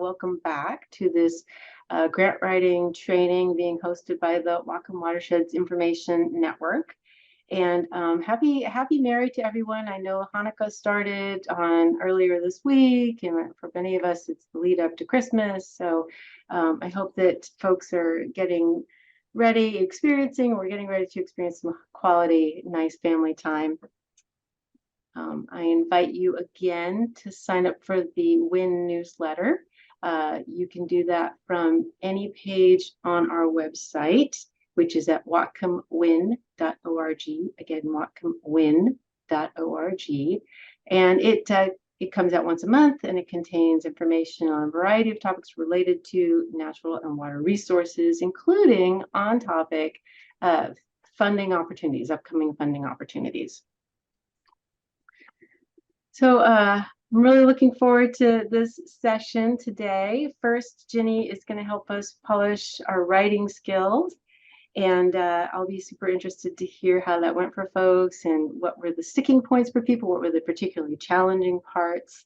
welcome back to this grant writing training being hosted by the Whatcom Watersheds Information Network. And happy Mary to everyone. I know Hanukkah started on earlier this week, and for many of us, it's the lead up to Christmas. So I hope that folks are getting ready, we're getting ready to experience some quality, nice family time. I invite you again to sign up for the WWIN newsletter. You can do that from any page on our website, which is at whatcomwin.org. Again, whatcomwin.org. And it comes out once a month, and it contains information on a variety of topics related to natural and water resources, including on-topic funding opportunities, upcoming funding opportunities. So I'm really looking forward to this session today. First, Jenny is going to help us polish our writing skills, and I'll be super interested to hear how that went for folks and what were the sticking points for people, what were the particularly challenging parts.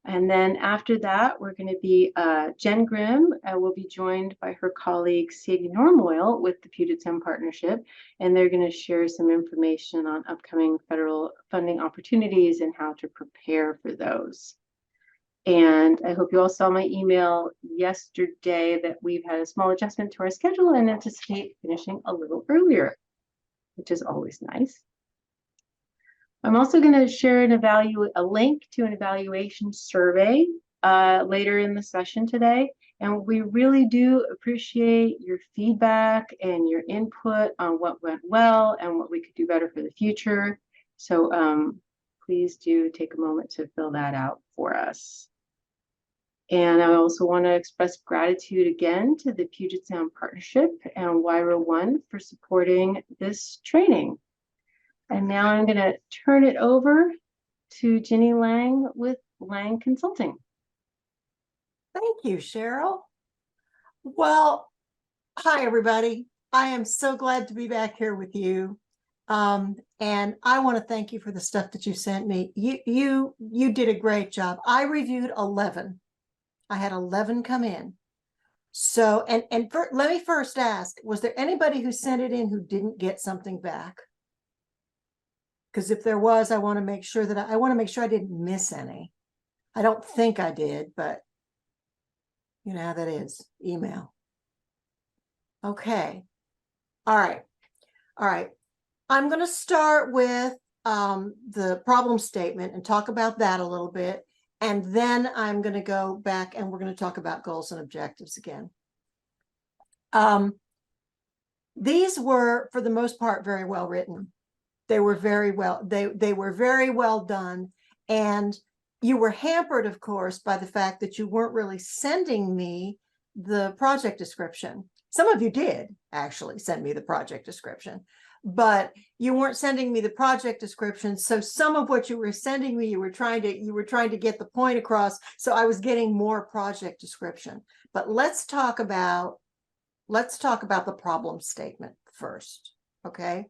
And then after that, we're going to be Jenn Grimm will be joined by her colleague Sadie Normoyle with the Puget Sound Partnership, and they're going to share some information on upcoming federal funding opportunities and how to prepare for those. And I hope you all saw my email yesterday that we've had a small adjustment to our schedule and anticipate finishing a little earlier, which is always nice. I'm also going to share a link to an evaluation survey later in the session today. And we really do appreciate your feedback and your input on what went well and what we could do better for the future. So please do take a moment to fill that out for us. And I also want to express gratitude again to the Puget Sound Partnership and WWIN for supporting this training. And now I'm going to turn it over to Ginny Lang with Lang Consulting. Thank you, Cheryl. Well, hi, everybody. I am so glad to be back here with you. And I want to thank you for the stuff that you sent me. You did a great job. I reviewed 11. I had 11 come in. So, let me first ask, was there anybody who sent it in who didn't get something back? Because if there was, I want to make sure I didn't miss any. I don't think I did, but you know how that is, email. Okay. All right. I'm going to start with the problem statement and talk about that a little bit. And then I'm going to go back and we're going to talk about goals and objectives again. These were, for the most part, very well written. They were very well, they were very well done. And you were hampered, of course, by the fact that you weren't really sending me the project description. Some of you did actually send me the project description, but you weren't sending me the project description. So some of what you were sending me, you were trying to get the point across. So I was getting more project description. But let's talk about the problem statement first, okay?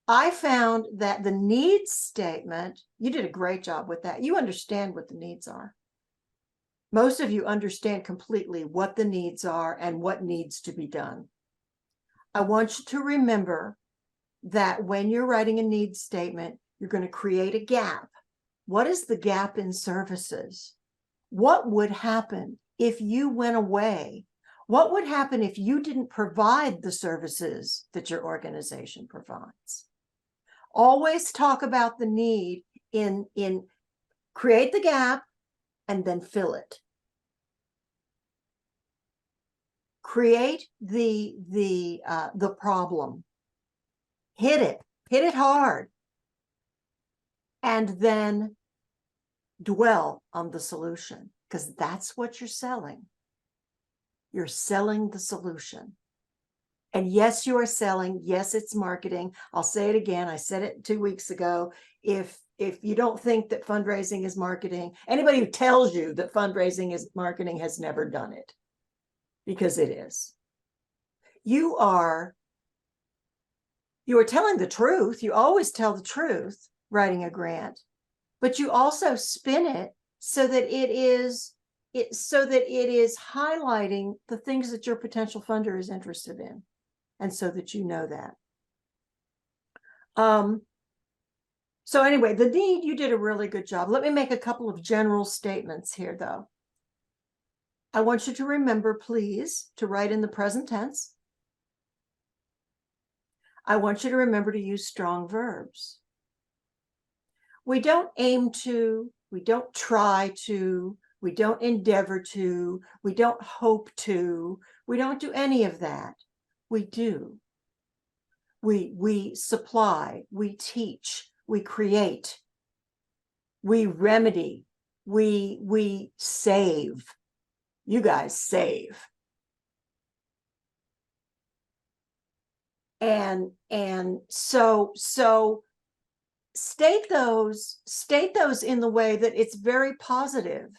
I found that the needs statement, you did a great job with that. You understand what the needs are. Most of you understand completely what the needs are and what needs to be done. I want you to remember that when you're writing a needs statement, you're going to create a gap. What is the gap in services? What would happen if you went away? What would happen if you didn't provide the services that your organization provides? Always talk about the need in create the gap and then fill it. Create the problem. Hit it hard. And then dwell on the solution, because that's what you're selling. You're selling the solution. And yes, you are selling. Yes, it's marketing. I'll say it again. I said it 2 weeks ago. If you don't think that fundraising is marketing, anybody who tells you that fundraising is marketing has never done it, because it is. You are telling the truth. You always tell the truth writing a grant, but you also spin it so that it so that it is highlighting the things that your potential funder is interested in, and so that you know that. So anyway, the need, you did a really good job. Let me make a couple of general statements here, though. I want you to remember, please, to write in the present tense. I want you to remember to use strong verbs. We don't aim to, we don't try to, we don't endeavor to, we don't hope to, we don't do any of that. We do. We supply, we teach, we create, we remedy, we save. You guys save. And so state those in the way that it's very positive.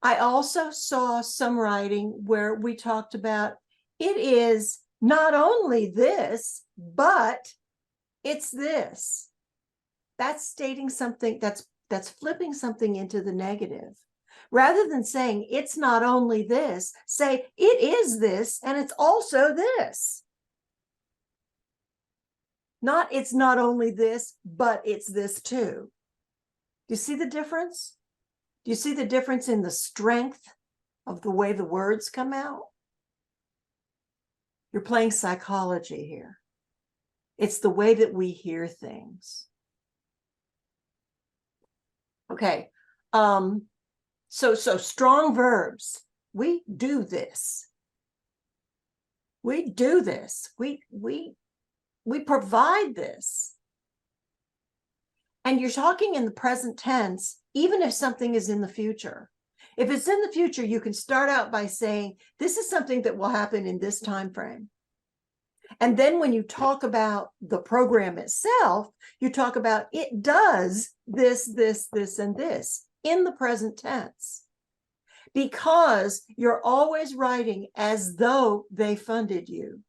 I also saw some writing where we talked about it is not only this, but it's this. That's stating something, that's flipping something into the negative. Rather than saying it's not only this, say it is this and it's also this. Not it's not only this, but it's this too. Do you see the difference? Do you see the difference in the strength of the way the words come out? You're playing psychology here. It's the way that we hear things. Okay. So strong verbs. We do this. We do this. We provide this. And you're talking in the present tense, even if something is in the future. If it's in the future, you can start out by saying, this is something that will happen in this time frame. And then when you talk about the program itself, you talk about it does this, this, this, and this in the present tense. Because you're always writing as though they funded you.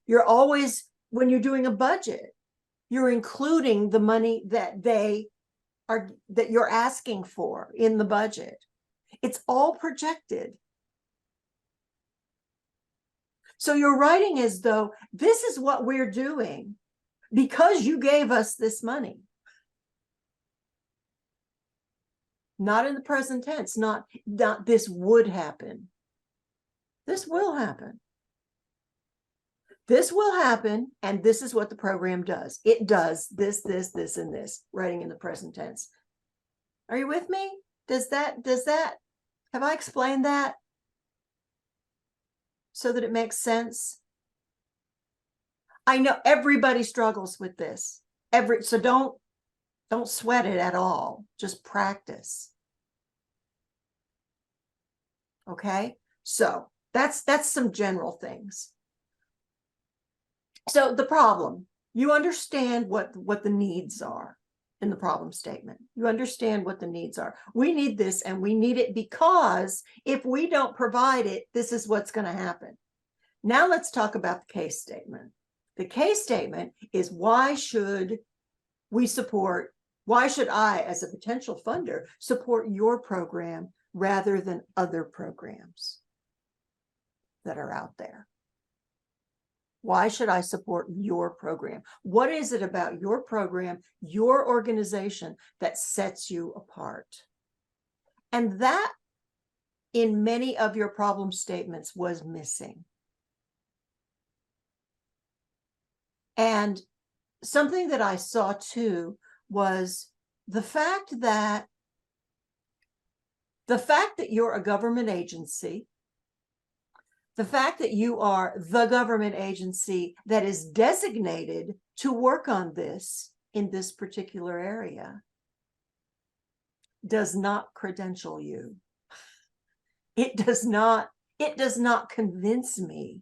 You're always, when you're doing a budget, you're including the money that that you're asking for in the budget. It's all projected. So you're writing as though this is what we're doing because you gave us this money. Not in the present tense, not this would happen. This will happen. This will happen, and this is what the program does. It does this, this, this, and this, writing in the present tense. Are you with me? Does that, have I explained that so that it makes sense? I know everybody struggles with this. So don't sweat it at all. Just practice. Okay? So that's some general things. So the problem, you understand what the needs are in the problem statement. You understand what the needs are. We need this, and we need it because if we don't provide it, this is what's going to happen. Now let's talk about the case statement. The case statement is why should I, as a potential funder, support your program rather than other programs that are out there? Why should I support your program? What is it about your program, your organization, that sets you apart? And that, in many of your problem statements, was missing. And something that I saw too was the fact that you're a government agency, the fact that you are the government agency that is designated to work on this in this particular area does not credential you. It does not convince me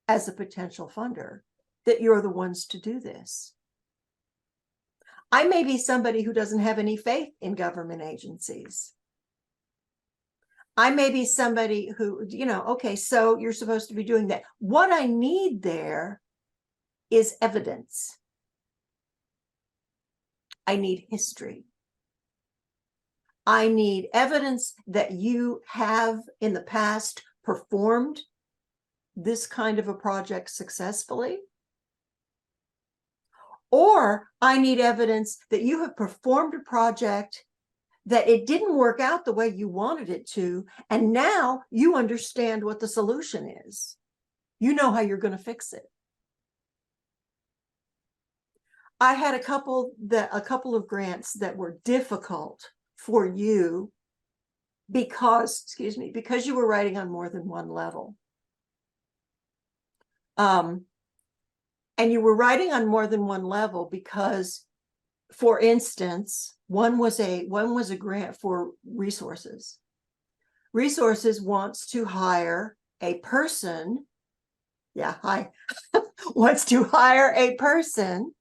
as a potential funder that you're the ones to do this. I may be somebody who doesn't have any faith in government agencies. I may be somebody who, okay, so you're supposed to be doing that. What I need there is evidence. I need history. I need evidence that you have in the past performed this kind of a project successfully. Or I need evidence that you have performed a project that it didn't work out the way you wanted it to, and now you understand what the solution is. You know how you're going to fix it. I had a couple of grants that were difficult for you because you were writing on more than one level. And you were writing on more than one level because, for instance, one was a grant for resources. Resources wants to hire a person. Yeah, wants to hire a person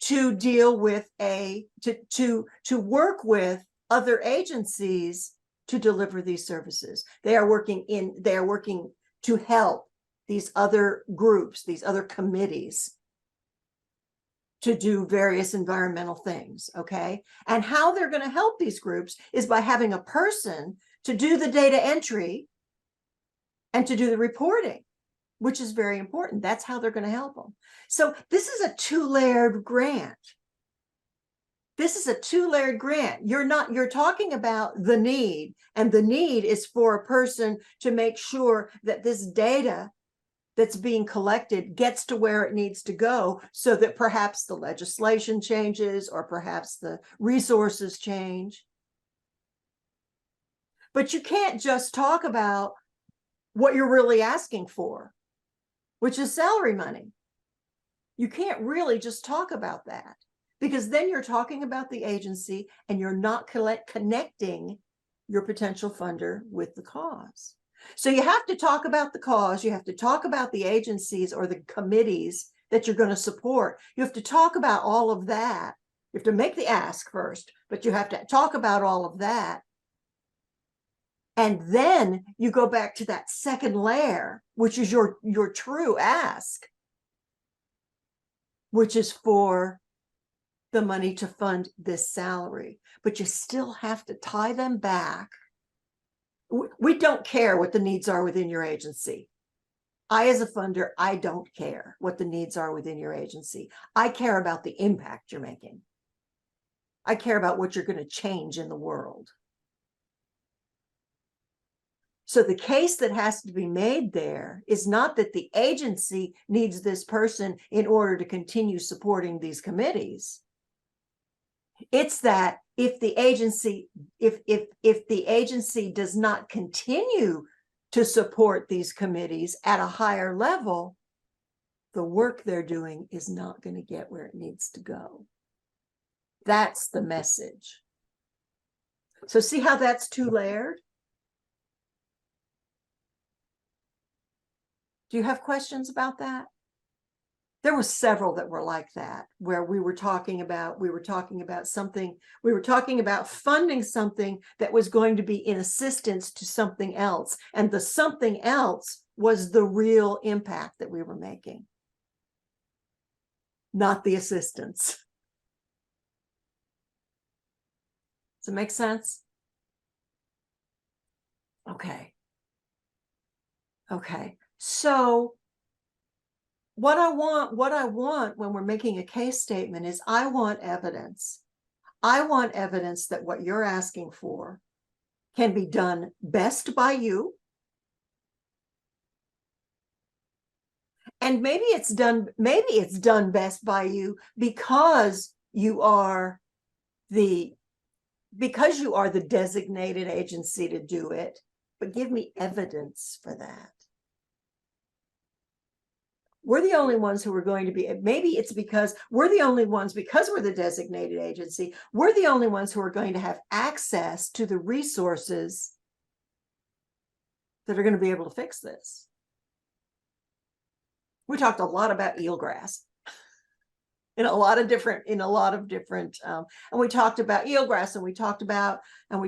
to deal with to work with other agencies to deliver these services. They are working to help these other groups, these other committees, to do various environmental things, okay? And how they're going to help these groups is by having a person to do the data entry and to do the reporting, which is very important. That's how they're going to help them. So this is a two-layered grant. This is a two-layered grant. You're talking about the need, and the need is for a person to make sure that this data that's being collected gets to where it needs to go, so that perhaps the legislation changes or perhaps the resources change. But you can't just talk about what you're really asking for, which is salary money. You can't really just talk about that, because then you're talking about the agency and you're not connecting your potential funder with the cause. So you have to talk about the cause. You have to talk about the agencies or the committees that you're going to support. You have to talk about all of that. You have to make the ask first, but you have to talk about all of that. And then you go back to that second layer, which is your true ask, which is for the money to fund this salary. But you still have to tie them back. We don't care what the needs are within your agency. As a funder, I don't care what the needs are within your agency. I care about the impact you're making. I care about what you're going to change in the world. So the case that has to be made there is not that the agency needs this person in order to continue supporting these committees. It's that if the agency does not continue to support these committees at a higher level, the work they're doing is not going to get where it needs to go. That's the message. So see how that's two-layered? Do you have questions about that? There were several that were like that, where we were talking about funding something that was going to be in assistance to something else. And the something else was the real impact that we were making, not the assistance. Does it make sense? Okay. So what I want when we're making a case statement is I want evidence. I want evidence that what you're asking for can be done best by you. And maybe it's done best by you because you are the designated agency to do it. But give me evidence for that. We're the only ones who are going to be, maybe it's because we're the only ones, because we're the designated agency, we're the only ones who are going to have access to the resources that are going to be able to fix this. We talked a lot about eelgrass in a lot of different, and we talked about eelgrass, and we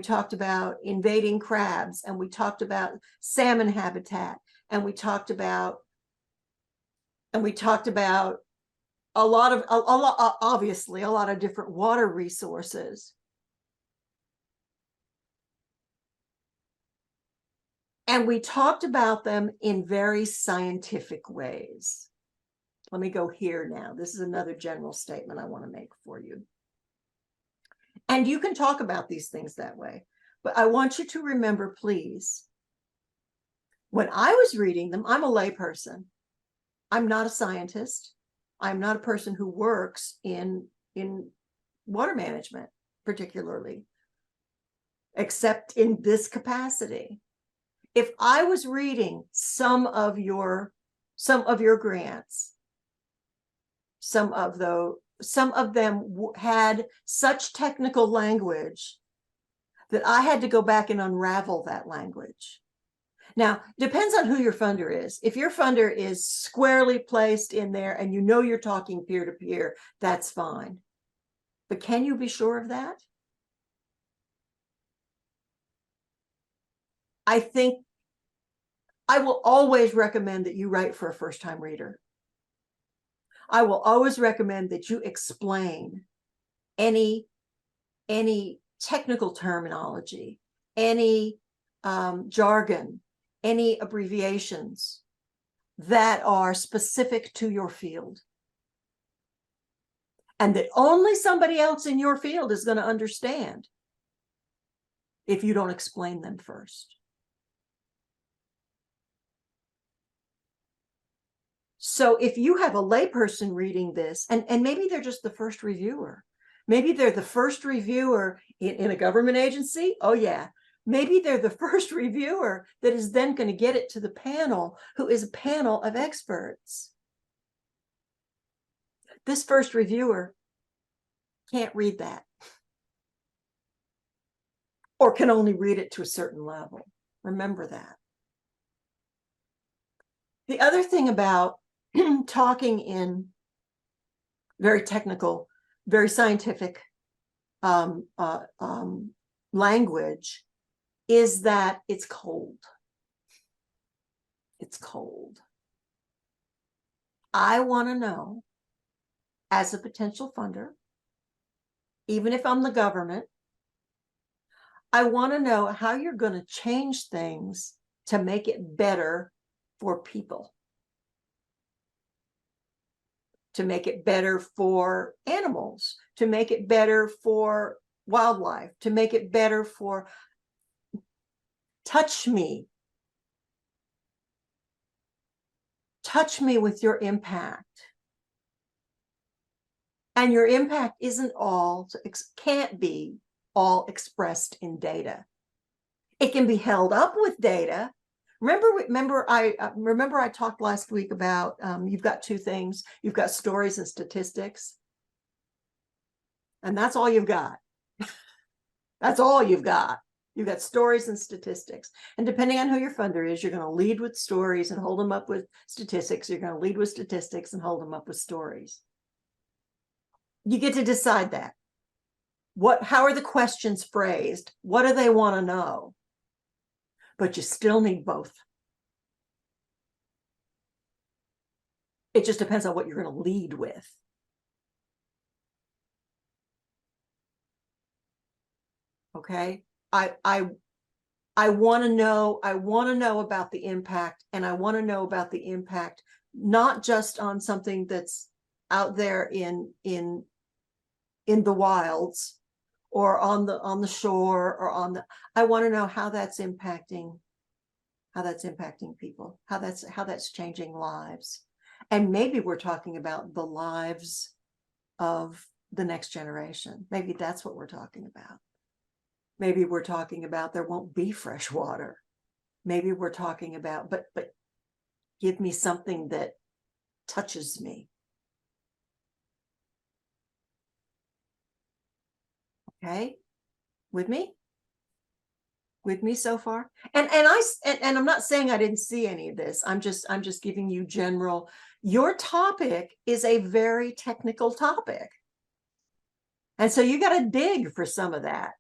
talked about invading crabs, and we talked about salmon habitat, and we talked about obviously a lot of different water resources. And we talked about them in very scientific ways. Let me go here now. This is another general statement I want to make for you. And you can talk about these things that way. But I want you to remember, please, when I was reading them, I'm a layperson. I'm not a scientist. I'm not a person who works in water management, particularly, except in this capacity. If I was reading some of your grants, some of them had such technical language that I had to go back and unravel that language. Now, depends on who your funder is. If your funder is squarely placed in there and you know you're talking peer-to-peer, that's fine. But can you be sure of that? I think I will always recommend that you write for a first-time reader. I will always recommend that you explain any technical terminology, any jargon, any abbreviations that are specific to your field. And that only somebody else in your field is going to understand if you don't explain them first. So if you have a layperson reading this, and maybe they're just the first reviewer, maybe they're the first reviewer in a government agency, oh yeah, maybe they're the first reviewer that is then going to get it to the panel, who is a panel of experts. This first reviewer can't read that, or can only read it to a certain level. Remember that. The other thing about talking in very technical, very scientific language is that it's cold. It's cold. I want to know, as a potential funder, even if I'm the government, I want to know how you're going to change things to make it better for people, to make it better for animals, to make it better for wildlife, to make it better for... Touch me. Touch me with your impact. And your impact can't be all expressed in data. It can be held up with data. Remember I talked last week about you've got two things. You've got stories and statistics. And that's all you've got. That's all you've got. You've got stories and statistics. And depending on who your funder is, you're going to lead with stories and hold them up with statistics. You're going to lead with statistics and hold them up with stories. You get to decide that. How are the questions phrased? What do they want to know? But you still need both. It just depends on what you're going to lead with. Okay? I want to know about the impact, and I want to know about the impact not just on something that's out there in the wilds or on the shore or I want to know how that's impacting people, how that's changing lives. And maybe we're talking about the lives of the next generation. Maybe that's what we're talking about. Maybe we're talking about there won't be fresh water. Maybe we're talking about, but give me something that touches me. Okay, with me so far? And I'm not saying I didn't see any of this. I'm just giving you general. Your topic is a very technical topic, and so you got to dig for some of that.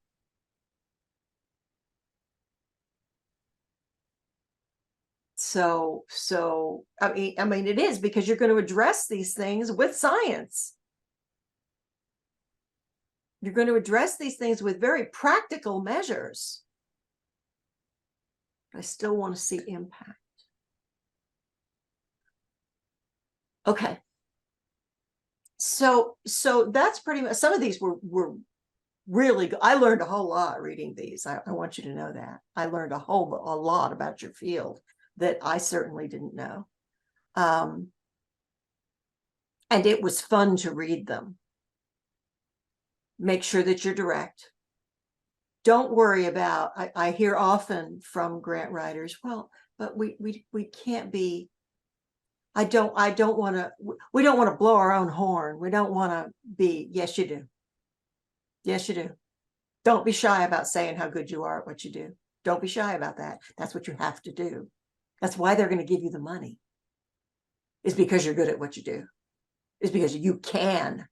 So I mean, it is, because you're going to address these things with science. You're going to address these things with very practical measures. I still want to see impact. Okay. So that's pretty much, some of these were really good. I learned a whole lot reading these. I want you to know that. I learned a lot about your field that I certainly didn't know. And it was fun to read them. Make sure that you're direct. Don't worry about, I hear often from grant writers, well, but we can't be, we don't want to blow our own horn. We don't want to be, yes, you do. Yes, you do. Don't be shy about saying how good you are at what you do. Don't be shy about that. That's what you have to do. That's why they're going to give you the money. It's because you're good at what you do. It's because you can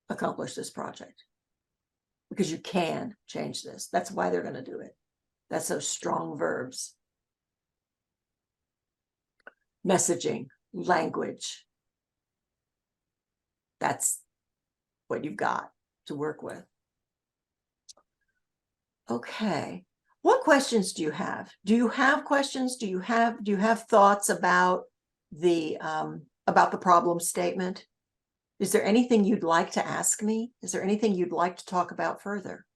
accomplish this project. Because you can change this. That's why they're going to do it. That's those strong verbs. Messaging, language. That's what you've got to work with. Okay. What questions do you have? Do you have questions? Do you have thoughts about the problem statement? Is there anything you'd like to ask me? Is there anything you'd like to talk about further?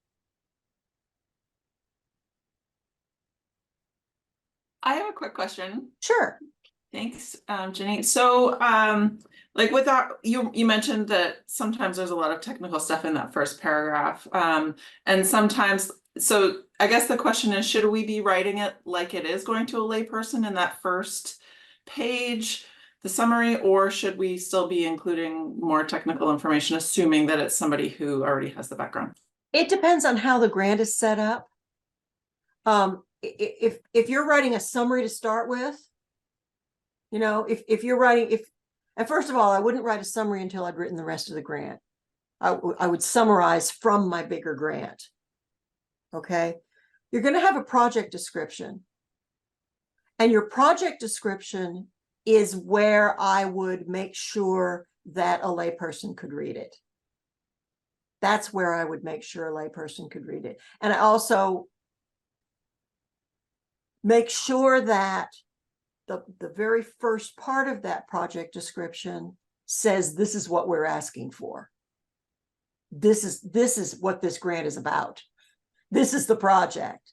I have a quick question. Sure. Thanks, Jenny. So, like with our, you mentioned that sometimes there's a lot of technical stuff in that first paragraph, and sometimes, so I guess the question is, should we be writing it like it is going to a layperson in that first page, the summary, or should we still be including more technical information, assuming that it's somebody who already has the background? It depends on how the grant is set up. If you're writing a summary to start with, you know, if you're writing, and first of all, I wouldn't write a summary until I'd written the rest of the grant. I would summarize from my bigger grant. Okay. You're going to have a project description. And your project description is where I would make sure that a layperson could read it. That's where I would make sure a layperson could read it. And I also make sure that the very first part of that project description says, this is what we're asking for. This is what this grant is about. This is the project.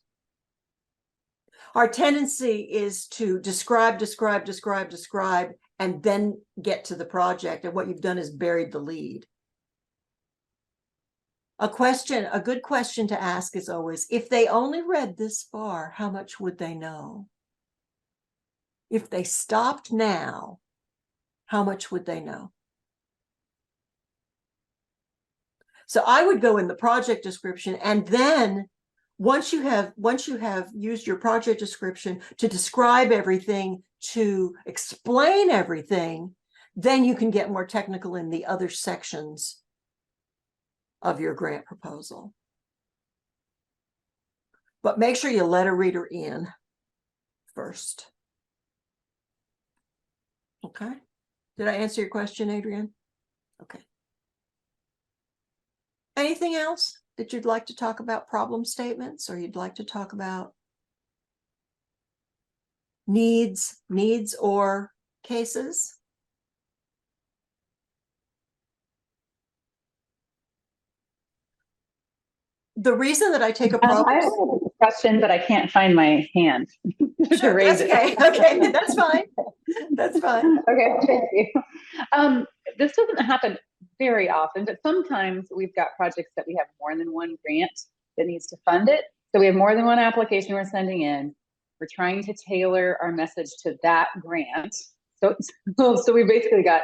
Our tendency is to describe, and then get to the project. And what you've done is buried the lead. A good question to ask is always, if they only read this far, how much would they know? If they stopped now, how much would they know? So I would go in the project description, and then once you have used your project description to describe everything, to explain everything, then you can get more technical in the other sections of your grant proposal. But make sure you let a reader in first. Okay. Did I answer your question, Adrienne? Okay. Anything else that you'd like to talk about problem statements, or you'd like to talk about needs or cases? The reason that I take a problem. I have a question, but I can't find my hand to Sure, raise that's it. okay. Okay, that's fine. That's fine. Okay, thank you. This doesn't happen very often, but sometimes we've got projects that we have more than one grant that needs to fund it. So we have more than one application we're sending in. We're trying to tailor our message to that grant. So we basically got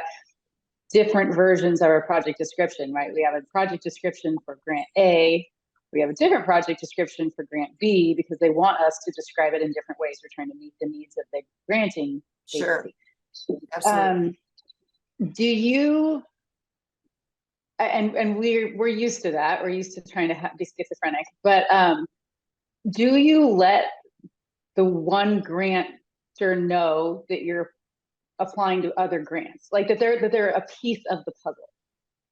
different versions of our project description, right? We have a project description for grant A. We have a different project description for grant B because they want us to describe it in different ways. We're trying to meet the needs of the granting. Sure. Absolutely. Do you, and we're used to that. We're used to trying to be schizophrenic, but do you let the one grantor know that you're applying to other grants, like that they're a piece of the puzzle?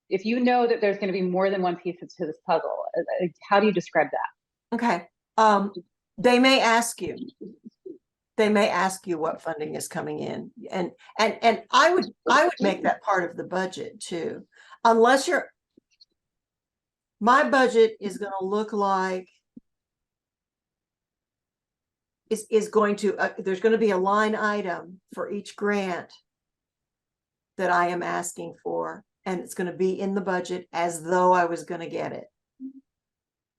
If you know that there's going to be more than one piece to this puzzle, how do you describe that? Okay. They may ask you. They may ask you what funding is coming in, and I would make that part of the budget too, unless you're. My budget is going to look like is going to there's going to be a line item for each grant that I am asking for, and it's going to be in the budget as though I was going to get it.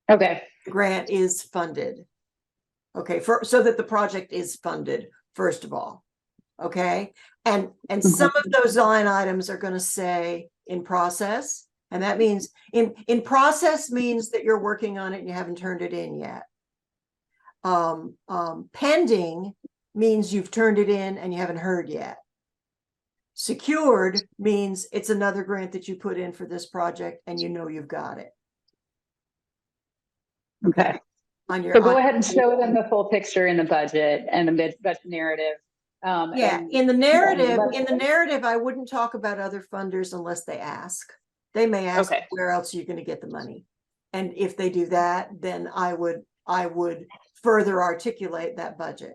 Okay. The grant is funded. Okay, so that the project is funded, first of all. Okay, and some of those line items are going to say in process, and that means in process means that you're working on it and you haven't turned it in yet. Pending means you've turned it in and you haven't heard yet. Secured means it's another grant that you put in for this project and you know you've got it. Okay. So go ahead and show them the full picture in the budget and the budget narrative. Yeah, in the narrative, I wouldn't talk about other funders unless they ask. They may ask where else you're going to get the money. And if they do that, then I would further articulate that budget.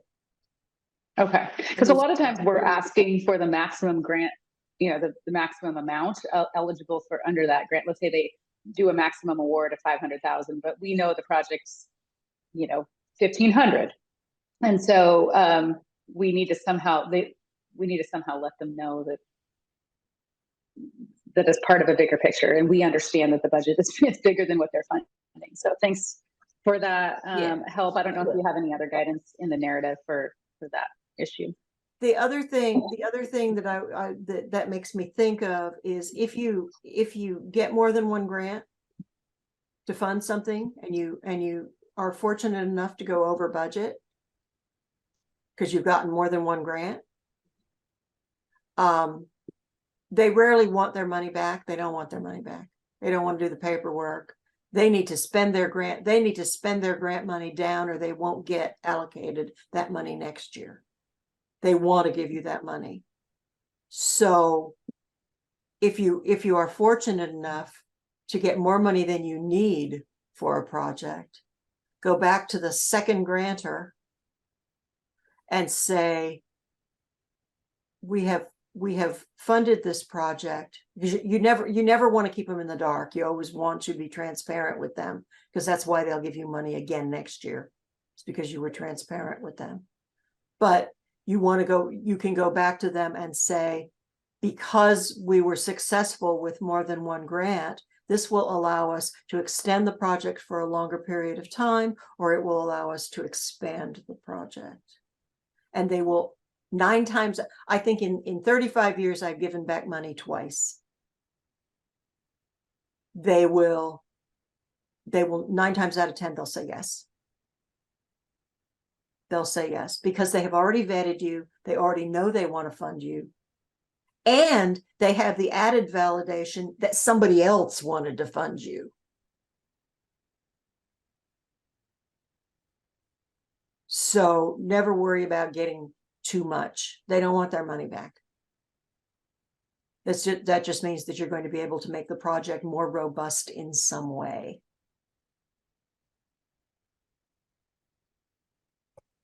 Okay. Because a lot of times we're asking for the maximum grant, the maximum amount eligible for under that grant. Let's say they do a maximum award of 500,000, but we know the project's 1,500. And so we need to somehow let them know that is part of a bigger picture, and we understand that the budget is bigger than what they're funding. So thanks for that help. I don't know if you have any other guidance in the narrative for that issue. The other thing that that makes me think of is if you get more than one grant to fund something, and you are fortunate enough to go over budget because you've gotten more than one grant, they rarely want their money back. They don't want their money back. They don't want to do the paperwork. They need to spend their grant. They need to spend their grant money down, or they won't get allocated that money next year. They want to give you that money. So if you are fortunate enough to get more money than you need for a project, go back to the second grantor and say, we have funded this project. You never want to keep them in the dark. You always want to be transparent with them, because that's why they'll give you money again next year. It's because you were transparent with them. But you can go back to them and say, because we were successful with more than one grant, this will allow us to extend the project for a longer period of time, or it will allow us to expand the project. And they will 9 times, I think in 35 years, I've given back money twice. They will 9 times out of 10, they'll say yes. They'll say yes, because they have already vetted you. They already know they want to fund you. And they have the added validation that somebody else wanted to fund you. So never worry about getting too much. They don't want their money back. That just means that you're going to be able to make the project more robust in some way.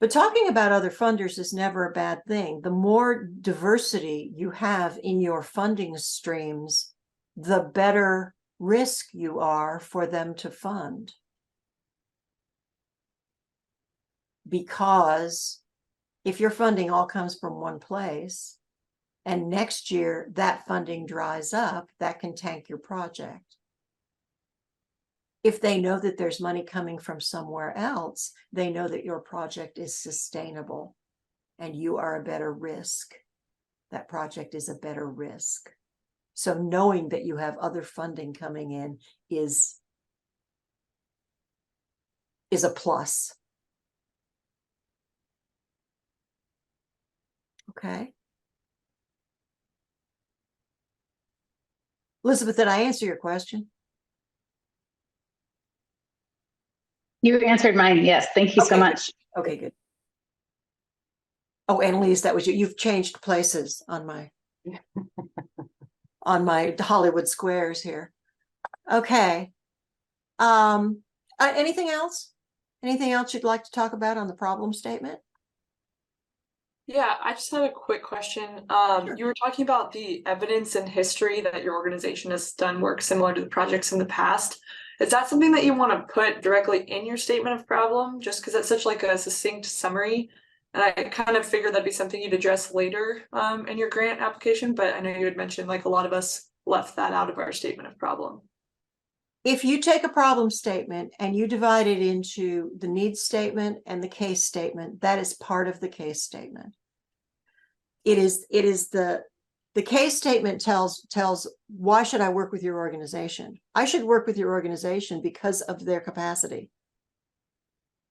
But talking about other funders is never a bad thing. The more diversity you have in your funding streams, the better risk you are for them to fund. Because if your funding all comes from one place, and next year that funding dries up, that can tank your project. If they know that there's money coming from somewhere else, they know that your project is sustainable and you are a better risk. That project is a better risk. So knowing that you have other funding coming in is a plus. Okay. Elizabeth, did I answer your question? You answered mine. Yes. Thank you so much. Okay, good. Oh, Annalise, that was you. You've changed places on my Hollywood squares here. Okay. Anything else? Anything else you'd like to talk about on the problem statement? Yeah, I just had a quick question. Sure. You were talking about the evidence and history that your organization has done work similar to the projects in the past. Is that something that you want to put directly in your statement of problem, just because it's such like a succinct summary? And I kind of figured that'd be something you'd address later in your grant application, but I know you had mentioned like a lot of us left that out of our statement of problem. If you take a problem statement and you divide it into the needs statement and the case statement, that is part of the case statement. It is the case statement tells why should I work with your organization? I should work with your organization because of their capacity,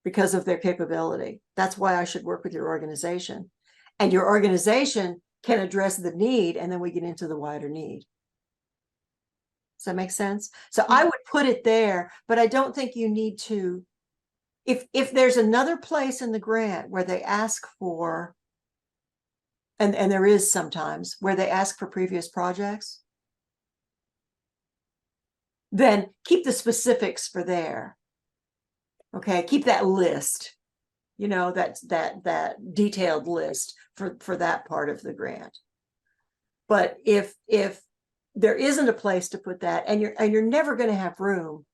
because of their capability. That's why I should work with your organization. And your organization can address the need, and then we get into the wider need. Does that make sense? So I would put it there, but I don't think you need to. If there's another place in the grant where they ask for, and there is sometimes where they ask for previous projects, then keep the specifics for there. Okay, keep that list, you know, that detailed list for that part of the grant. But if there isn't a place to put that, and you're never going to have room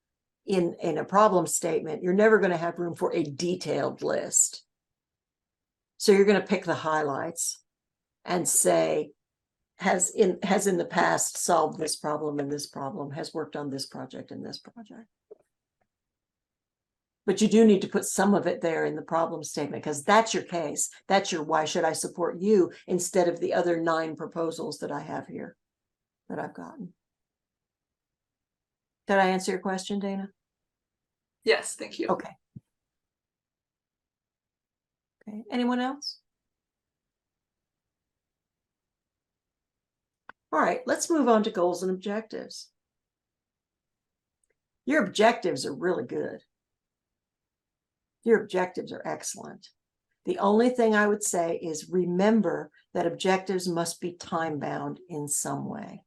in a problem statement, you're never going to have room for a detailed list. So you're going to pick the highlights and say, has in the past solved this problem and this problem, has worked on this project and this project. But you do need to put some of it there in the problem statement, because that's your case. That's your why should I support you, instead of the other 9 proposals that I have here that I've gotten. Did I answer your question, Dana? Yes, thank you. Okay. Okay, anyone else? All right, let's move on to goals and objectives. Your objectives are really good. Your objectives are excellent. The only thing I would say is remember that objectives must be time-bound in some way.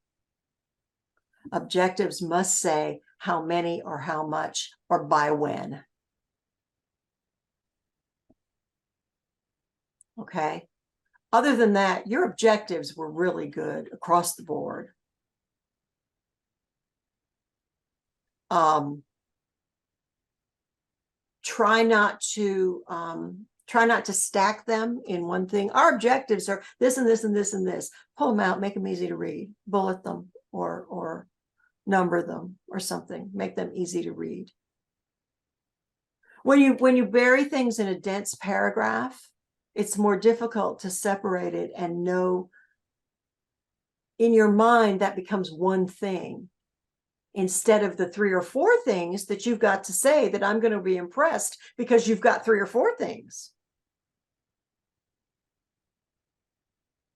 Objectives must say how many or how much or by when. Okay. Other than that, your objectives were really good across the board. Try not to stack them in one thing. Our objectives are this and this and this and this. Pull them out, make them easy to read, bullet them or number them or something, make them easy to read. When you bury things in a dense paragraph, it's more difficult to separate it and know in your mind that becomes one thing, instead of the 3 or 4 things that you've got to say that I'm going to be impressed because you've got 3 or 4 things.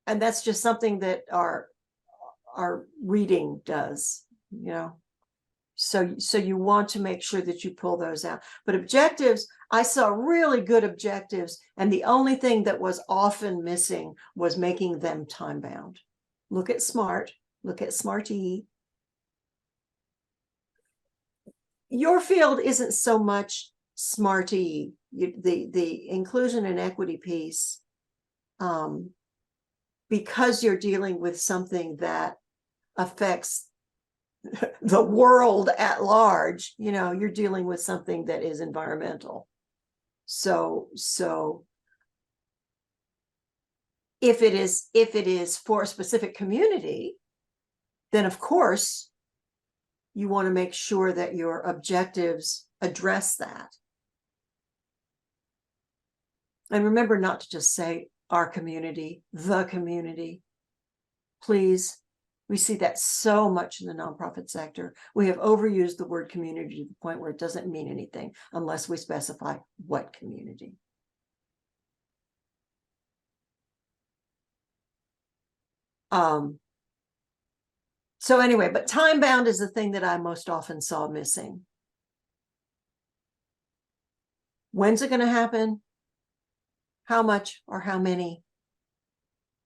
And that's just something that our reading does, you know. So you want to make sure that you pull those out. But objectives, I saw really good objectives, and the only thing that was often missing was making them time bound. Look at SMART, look at SMART-E. Your field isn't so much SMART-E, the inclusion and equity piece, because you're dealing with something that affects the world at large. You know, you're dealing with something that is environmental. So if it is for a specific community, then of course you want to make sure that your objectives address that. And remember not to just say our community, the community. Please. We see that so much in the nonprofit sector. We have overused the word community to the point where it doesn't mean anything unless we specify what community. So anyway, but time bound is the thing that I most often saw missing. When's it going to happen? How much or how many?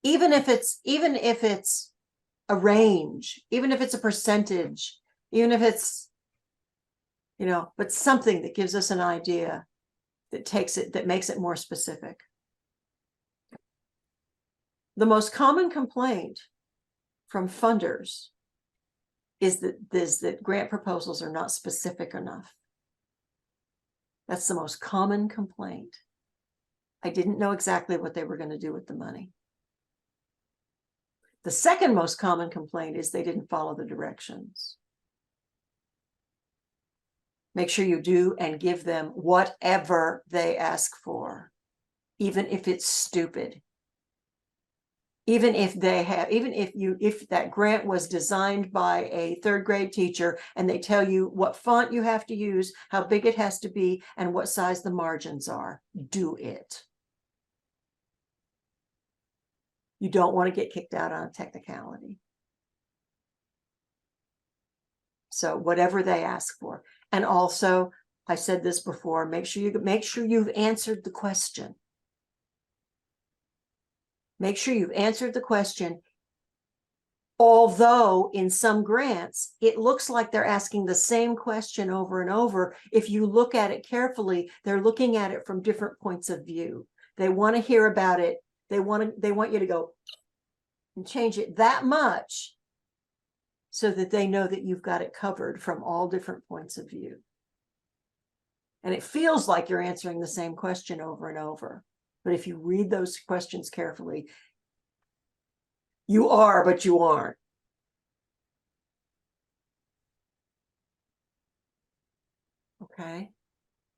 Even if it's a range, even if it's a percentage, even if it's, you know, but something that gives us an idea that makes it more specific. The most common complaint from funders is that grant proposals are not specific enough. That's the most common complaint. I didn't know exactly what they were going to do with the money. The second most common complaint is they didn't follow the directions. Make sure you do and give them whatever they ask for, even if it's stupid. Even if that grant was designed by a third grade teacher and they tell you what font you have to use, how big it has to be, and what size the margins are, do it. You don't want to get kicked out on a technicality. So whatever they ask for. And also, I said this before, make sure you've answered the question. Make sure you've answered the question. Although in some grants, it looks like they're asking the same question over and over. If you look at it carefully, they're looking at it from different points of view. They want to hear about it. They want you to go and change it that much so that they know that you've got it covered from all different points of view. And it feels like you're answering the same question over and over. But if you read those questions carefully, you are, but you aren't. Okay.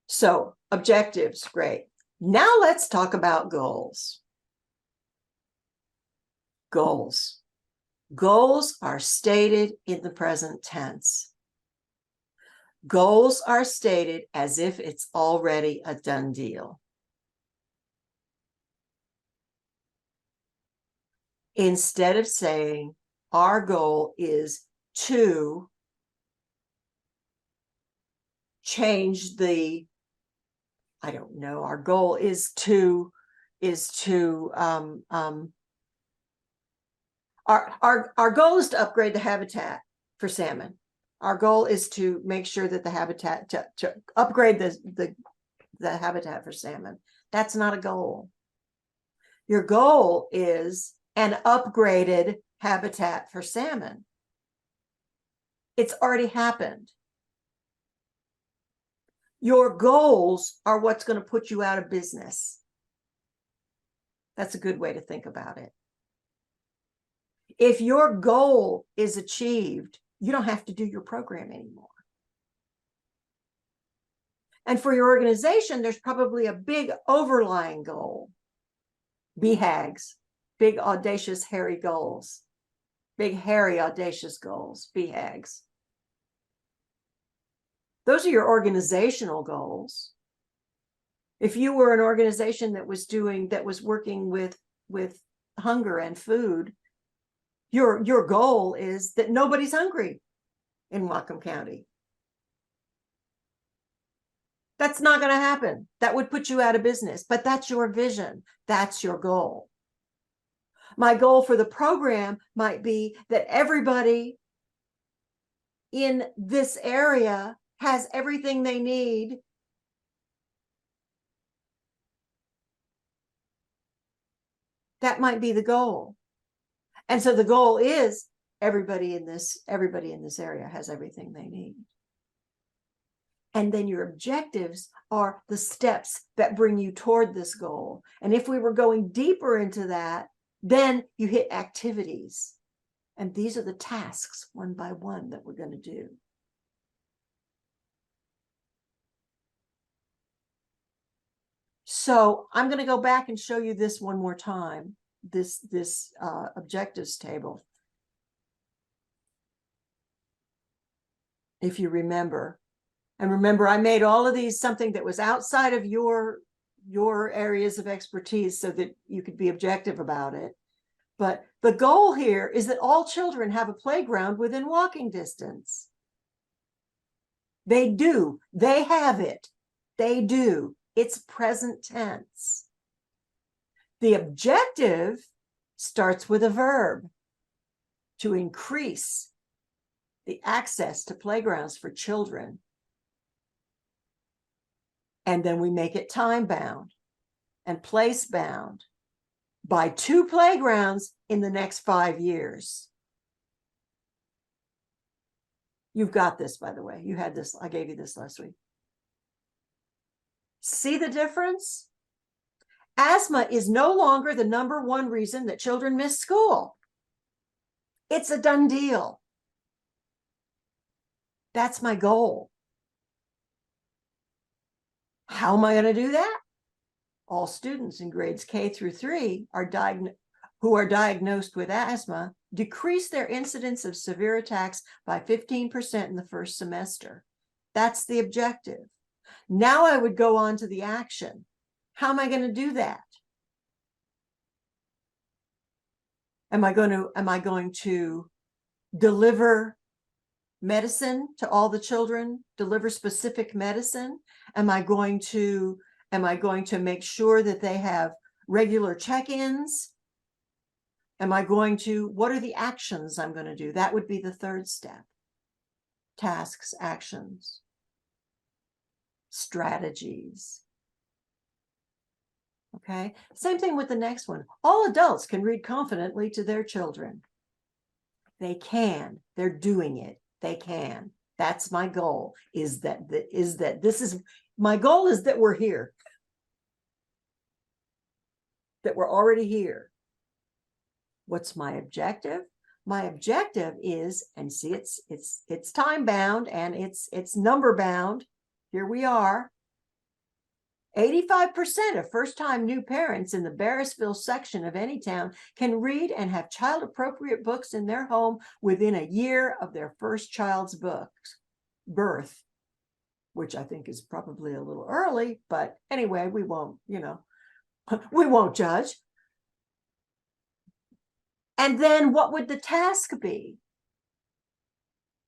So objectives, great. Now let's talk about goals. Goals. Goals are stated in the present tense. Goals are stated as if it's already a done deal. Instead of saying our goal is to change the, I don't know, our goal is to our goal is to upgrade the habitat for salmon. Our goal is to make sure that the habitat to upgrade the habitat for salmon. That's not a goal. Your goal is an upgraded habitat for salmon. It's already happened. Your goals are what's going to put you out of business. That's a good way to think about it. If your goal is achieved, you don't have to do your program anymore. And for your organization, there's probably a big overlying goal. BHAGs, big, audacious, hairy goals. Big, hairy, audacious goals, BHAGs. Those are your organizational goals. If you were an organization that was working with hunger and food, your goal is that nobody's hungry in Whatcom County. That's not going to happen. That would put you out of business, but that's your vision. That's your goal. My goal for the program might be that everybody in this area has everything they need that might be the goal. And so the goal is everybody in this area has everything they need. And then your objectives are the steps that bring you toward this goal. And if we were going deeper into that, then you hit activities. And these are the tasks one by one that we're going to do. So I'm going to go back and show you this one more time, this objectives table. If you remember. And remember, I made all of these something that was outside of your areas of expertise so that you could be objective about it. But the goal here is that all children have a playground within walking distance. They do. They have it. They do. It's present tense. The objective starts with a verb to increase the access to playgrounds for children. And then we make it time bound and place bound by 2 playgrounds in the next 5 years. You've got this, by the way. You had this. I gave you this last week. See the difference? Asthma is no longer the #1 reason that children miss school. It's a done deal. That's my goal. How am I going to do that? All students in grades K through 3 who are diagnosed with asthma decrease their incidence of severe attacks by 15% in the first semester. That's the objective. Now I would go on to the action. How am I going to do that? Am I going to deliver medicine to all the children, deliver specific medicine? Am I going to make sure that they have regular check-ins? What are the actions I'm going to do? That would be the third step. Tasks, actions, strategies. Okay, same thing with the next one. All adults can read confidently to their children. They can. They're doing it. They can. That's my goal. My goal is that we're here. That we're already here. What's my objective? My objective is, and see, it's time bound and it's number bound. Here we are. 85% of first-time new parents in the Barrisville section of any town can read and have child-appropriate books in their home within a year of their first child's birth, which I think is probably a little early, but anyway, we won't judge. And then what would the task be?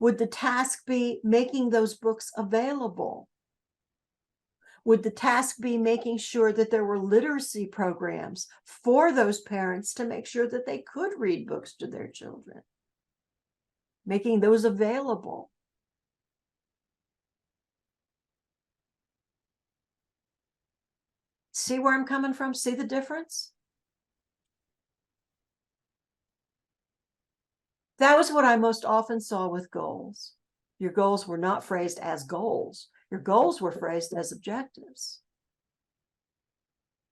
Would the task be making those books available? Would the task be making sure that there were literacy programs for those parents to make sure that they could read books to their children? Making those available. See where I'm coming from? See the difference? That was what I most often saw with goals. Your goals were not phrased as goals. Your goals were phrased as objectives.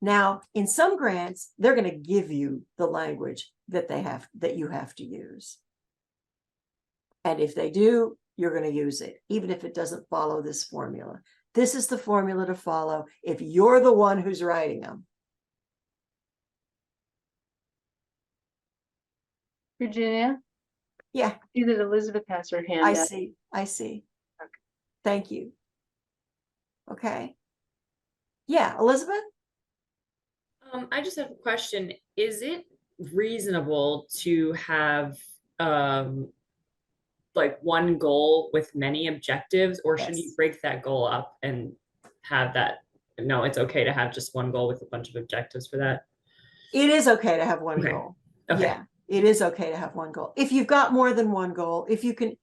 Now, in some grants, they're going to give you the language that you have to use. And if they do, you're going to use it, even if it doesn't follow this formula. This is the formula to follow if you're the one who's writing them. Virginia? Yeah. See that Elizabeth has her hand I up. see. Okay. Thank you. Okay. Yeah, Elizabeth? I just have a question. Is it reasonable to have like one goal with many objectives, or should you Yes. break that goal up and have that? No, it's okay to have just one goal with a bunch of objectives for that. It is okay to have one Okay. goal. Okay. Yeah, it is okay to have one goal. If you've got more than one goal, if you can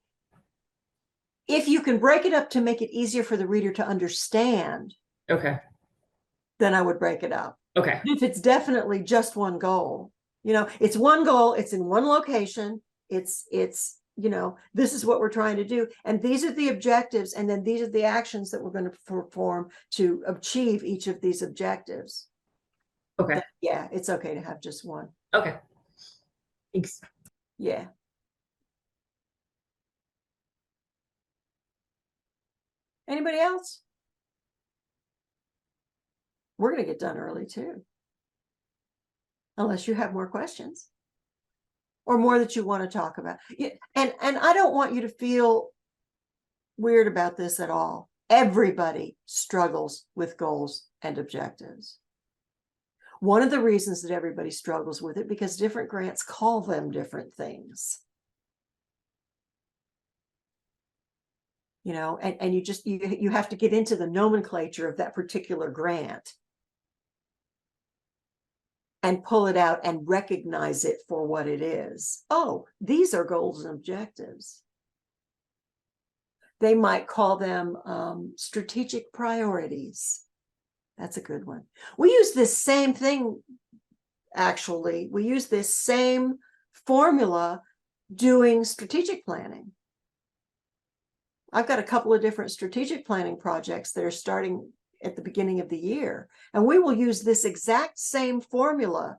break it up to make it easier for the reader to understand, Okay. then I would break it up. Okay. If it's definitely just one goal, it's one goal, it's in one location, it's this is what we're trying to do, and these are the objectives, and then these are the actions that we're going to perform to achieve each of these objectives. Okay. Then, yeah, it's okay to have just one. Okay. Thanks. Yeah. Anybody else? We're going to get done early too. Unless you have more questions or more that you want to talk about. And I don't want you to feel weird about this at all. Everybody struggles with goals and objectives. One of the reasons that everybody struggles with it, because different grants call them different things. And you have to get into the nomenclature of that particular grant and pull it out and recognize it for what it is. Oh, these are goals and objectives. They might call them strategic priorities. That's a good one. We use this same thing, actually. We use this same formula doing strategic planning. I've got a couple of different strategic planning projects that are starting at the beginning of the year, and we will use this exact same formula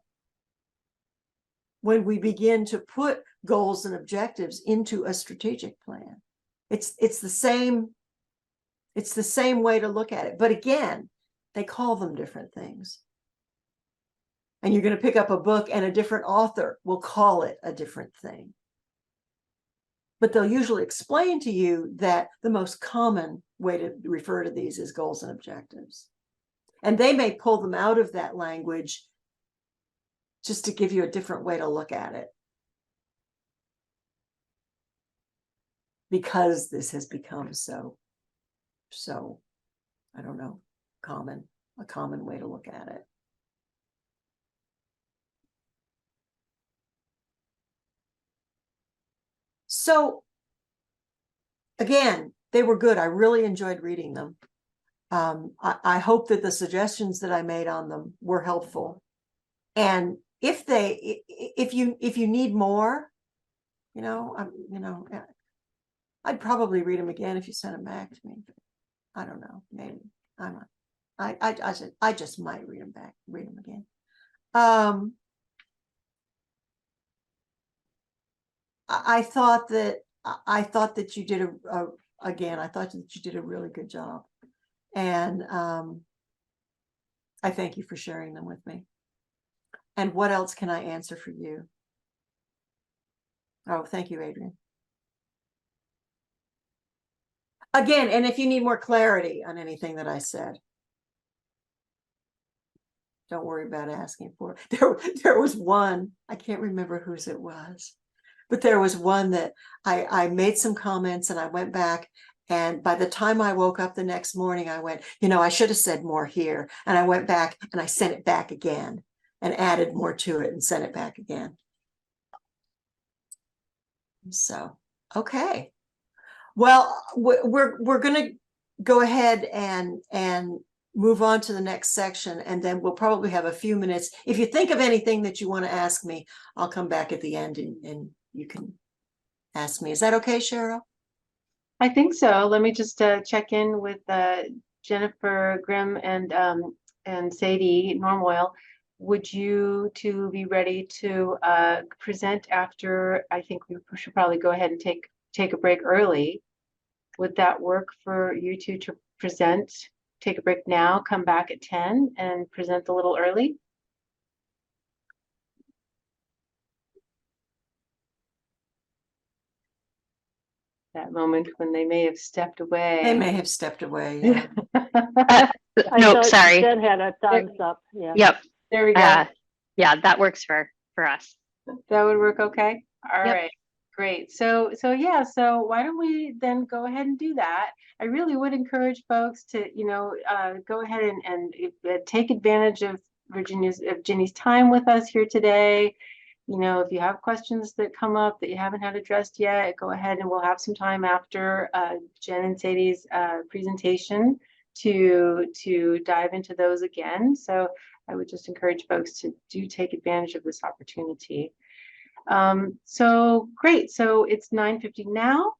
when we begin to put goals and objectives into a strategic plan. It's the same way to look at it. But again, they call them different things. And you're going to pick up a book and a different author will call it a different thing. But they'll usually explain to you that the most common way to refer to these is goals and objectives. And they may pull them out of that language just to give you a different way to look at it. Because this has become so, I don't know, a common way to look at it. So again, they were good. I really enjoyed reading them. I hope that the suggestions that I made on them were helpful. And if you need more, I'd probably read them again if you sent them back to me. I don't know, maybe I just might read them again. I thought that you did I thought that you did a really good job, and I thank you for sharing them with me. And what else can I answer for you? Oh, thank you, Adrian. Again, and if you need more clarity on anything that I said, don't worry about asking for it. There was one, I can't remember whose it was, but there was one that I made some comments and I went back, and by the time I woke up the next morning, I went, I should have said more here. And I went back and I sent it back again and added more to it and sent it back again. So, okay. Well, we're going to go ahead and move on to the next section, and then we'll probably have a few minutes. If you think of anything that you want to ask me, I'll come back at the end and you can ask me. Is that okay, Cheryl? I think so. Let me just check in with Jennifer Grimm and Sadie Normoyle. Would you two be ready to present after? I think we should probably go ahead and take a break early. Would that work for you two to present? Take a break now, come back at 10 and present a little early? That moment when they may have stepped away. They may have stepped away. Yeah. Nope, sorry. Jen had a thumbs up. Yeah. Yep. There we go. Yeah, that works for us. That would work okay. All Yep. right. Great. So why don't we then go ahead and do that? I really would encourage folks to, go ahead and take advantage of Ginny's time with us here today. If you have questions that come up that you haven't had addressed yet, go ahead and we'll have some time after Jen and Sadie's presentation to dive into those again. So I would just encourage folks to take advantage of this opportunity. So great. So it's 9:50 now.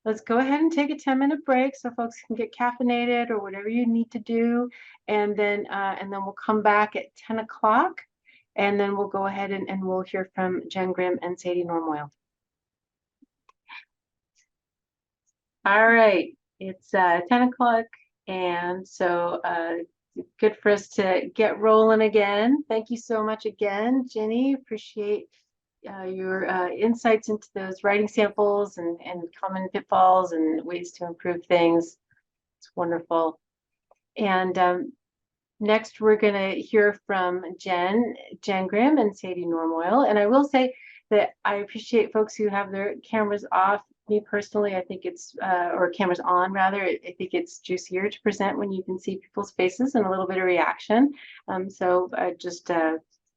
Let's go ahead and take a 10-minute break so folks can get caffeinated or whatever you need to do. And then we'll come back at 10 o'clock. And then we'll go ahead and we'll hear from Jenn Grimm and Sadie Normoyle. All right. It's 10 o'clock. And so good for us to get rolling again. Thank you so much again, Ginny. Appreciate your insights into those writing samples and common pitfalls and ways to improve things. It's wonderful. And next, we're going to hear from Jenn Grimm and Sadie Normoyle. And I will say that I appreciate folks who have their cameras off. Me personally, I think it's, or cameras on rather, I think it's juicier to present when you can see people's faces and a little bit of reaction. So I just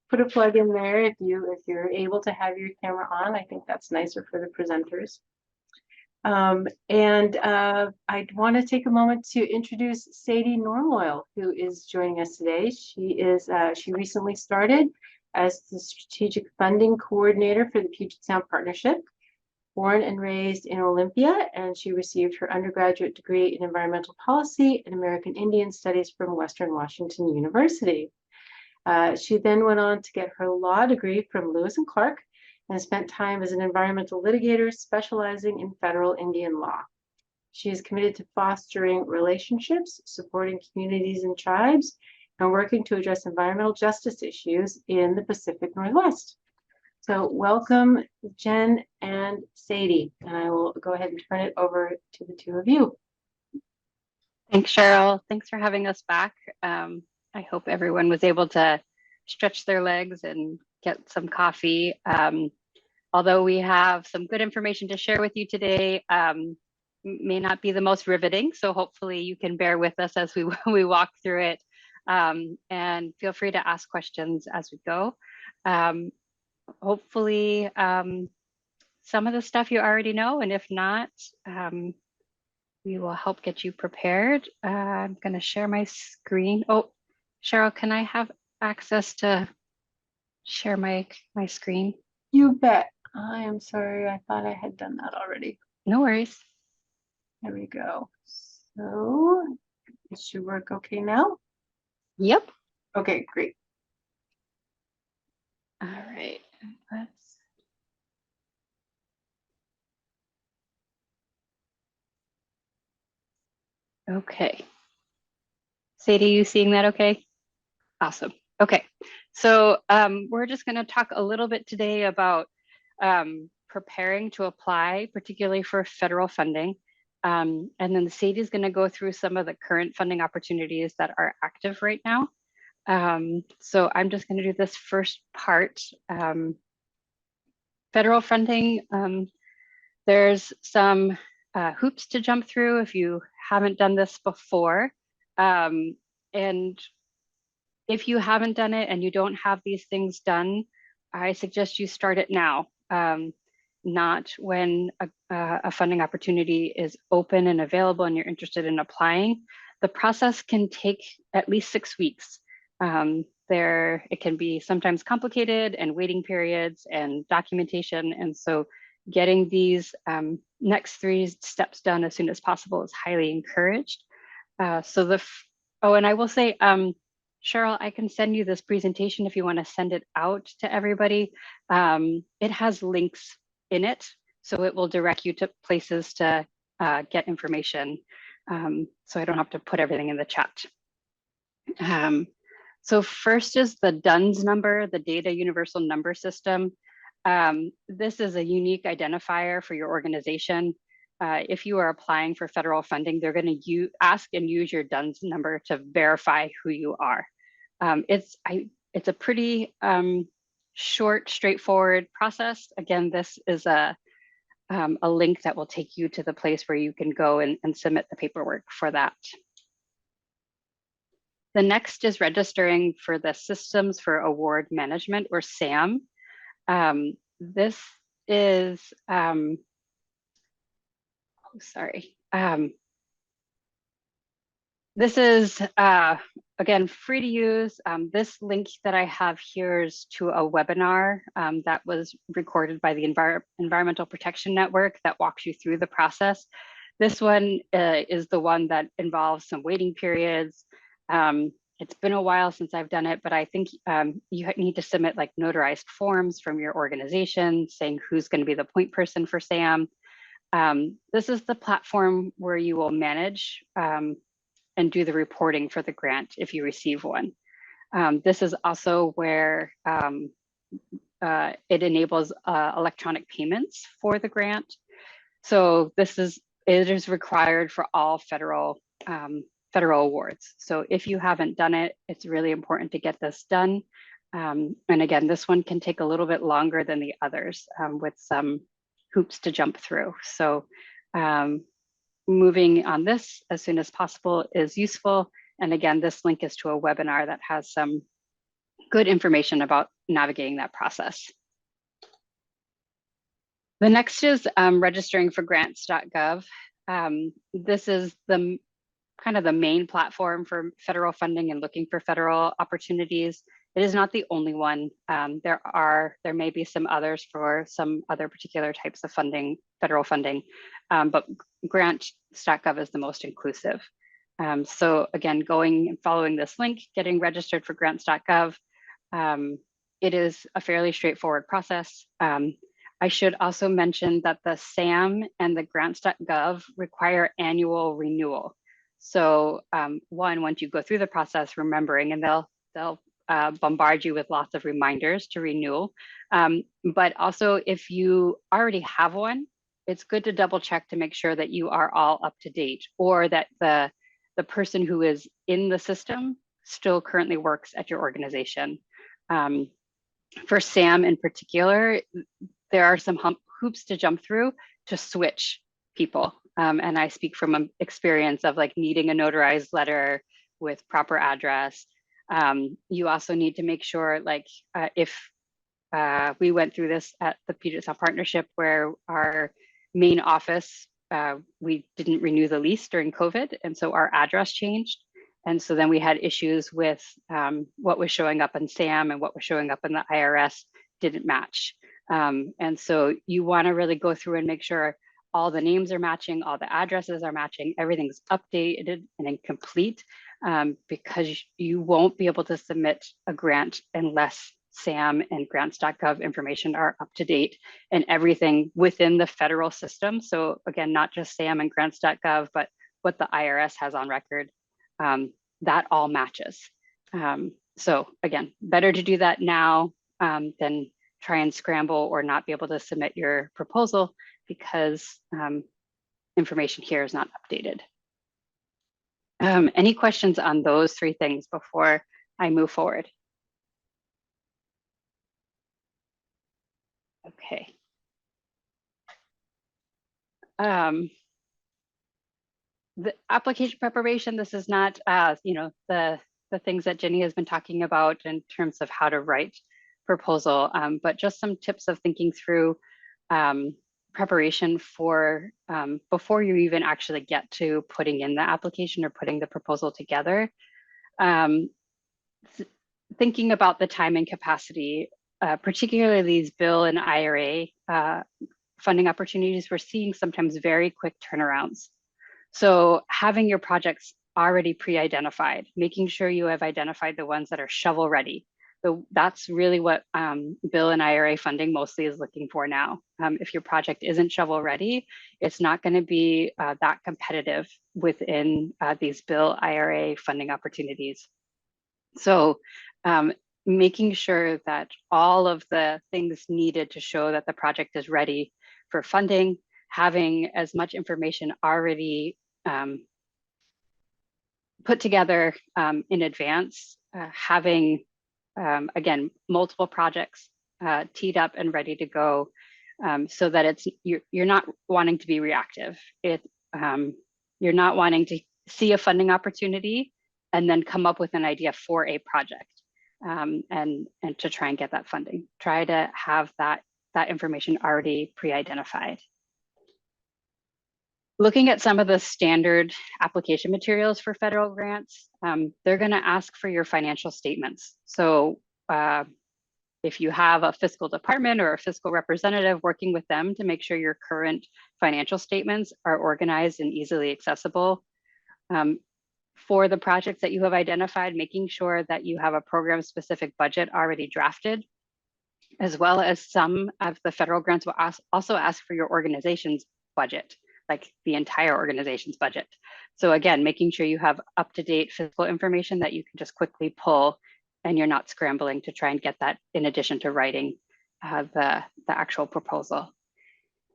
put a plug in there if you're able to have your camera on. I think that's nicer for the presenters. I'd want to take a moment to introduce Sadie Normoyle, who is joining us today. She recently started as the Strategic Funding Coordinator for the Puget Sound Partnership. Born and raised in Olympia, and she received her undergraduate degree in environmental policy and American Indian Studies from Western Washington University. She then went on to get her law degree from Lewis and Clark and spent time as an environmental litigator specializing in federal Indian law. She is committed to fostering relationships, supporting communities and tribes, and working to address environmental justice issues in the Pacific Northwest. So welcome, Jen and Sadie, and I will go ahead and turn it over to the two of you. Thanks, Cheryl. Thanks for having us back. I hope everyone was able to stretch their legs and get some coffee. Although we have some good information to share with you today, may not be the most riveting, so hopefully you can bear with us as we walk through it, and feel free to ask questions as we go. Hopefully some of the stuff you already know, and if not, we will help get you prepared. I'm going to share my screen. Oh, Cheryl, can I have access to share my screen? You bet. I am sorry, I thought I had done that already. No worries. There we go. So it should work okay now? Yep. Okay, great. All right. Okay. Sadie, you seeing that okay? Awesome. Okay. So we're just going to talk a little bit today about preparing to apply, particularly for federal funding. And then Sadie is going to go through some of the current funding opportunities that are active right now. So I'm just going to do this first part. Federal funding, there's some hoops to jump through if you haven't done this before. And if you haven't done it and you don't have these things done, I suggest you start it now, not when a funding opportunity is open and available and you're interested in applying. The process can take at least 6 weeks. It can be sometimes complicated and waiting periods and documentation. And so getting these next 3 steps done as soon as possible is highly encouraged. And I will say, Cheryl, I can send you this presentation if you want to send it out to everybody. It has links in it, so it will direct you to places to get information. So I don't have to put everything in the chat. So first is the DUNS number, the Data Universal Number System. This is a unique identifier for your organization. If you are applying for federal funding, they're going to ask and use your DUNS number to verify who you are. It's a pretty short, straightforward process. Again, this is a link that will take you to the place where you can go and submit the paperwork for that. The next is registering for the Systems for Award Management, or SAM. This is, this is, again, free to use. This link that I have here is to a webinar that was recorded by the Environmental Protection Network that walks you through the process. This one is the one that involves some waiting periods. It's been a while since I've done it, but I think you need to submit like notarized forms from your organization saying who's going to be the point person for SAM. This is the platform where you will manage and do the reporting for the grant if you receive one. This is also where it enables electronic payments for the grant. So it is required for all federal awards. So if you haven't done it, it's really important to get this done. And again, this one can take a little bit longer than the others with some hoops to jump through. So moving on this as soon as possible is useful. And again, this link is to a webinar that has some good information about navigating that process. The next is registering for grants.gov. This is the kind of the main platform for federal funding and looking for federal opportunities. It is not the only one. There may be some others for some other particular types of funding, federal funding, but grants.gov is the most inclusive. So again, going and following this link, getting registered for grants.gov, it is a fairly straightforward process. I should also mention that the SAM and the grants.gov require annual renewal. So once you go through the process, remembering, and they'll bombard you with lots of reminders to renew. But also if you already have one, it's good to double check to make sure that you are all up to date, or that the person who is in the system still currently works at your organization. For SAM in particular, there are some hoops to jump through to switch people. And I speak from an experience of like needing a notarized letter with proper address. You also need to make sure, like if we went through this at the Puget Sound Partnership, where our main office, we didn't renew the lease during COVID. And so our address changed. And so then we had issues with what was showing up in SAM and what was showing up in the IRS didn't match. And so you want to really go through and make sure all the names are matching, all the addresses are matching, everything's updated and complete, because you won't be able to submit a grant unless SAM and grants.gov information are up to date and everything within the federal system. So again, not just SAM and grants.gov, but what the IRS has on record, that all matches. So again, better to do that now than try and scramble or not be able to submit your proposal because information here is not updated. Any questions on those three things before I move forward? Okay. The application preparation, this is not, the things that Jenny has been talking about in terms of how to write proposal, but just some tips of thinking through preparation for before you even actually get to putting in the application or putting the proposal together. Thinking about the time and capacity, particularly these bill and IRA funding opportunities, we're seeing sometimes very quick turnarounds. So having your projects already pre-identified, making sure you have identified the ones that are shovel ready. So that's really what bill and IRA funding mostly is looking for now. If your project isn't shovel ready, it's not going to be that competitive within these bill IRA funding opportunities. So making sure that all of the things needed to show that the project is ready for funding, having as much information already put together in advance, having, again, multiple projects teed up and ready to go, so that you're not wanting to be reactive. You're not wanting to see a funding opportunity and then come up with an idea for a project and to try and get that funding. Try to have that information already pre-identified. Looking at some of the standard application materials for federal grants, they're going to ask for your financial statements. So if you have a fiscal department or a fiscal representative, working with them to make sure your current financial statements are organized and easily accessible. For the projects that you have identified, making sure that you have a program specific budget already drafted, as well as some of the federal grants will also ask for your organization's budget, like the entire organization's budget. So again, making sure you have up-to-date fiscal information that you can just quickly pull and you're not scrambling to try and get that in addition to writing the actual proposal.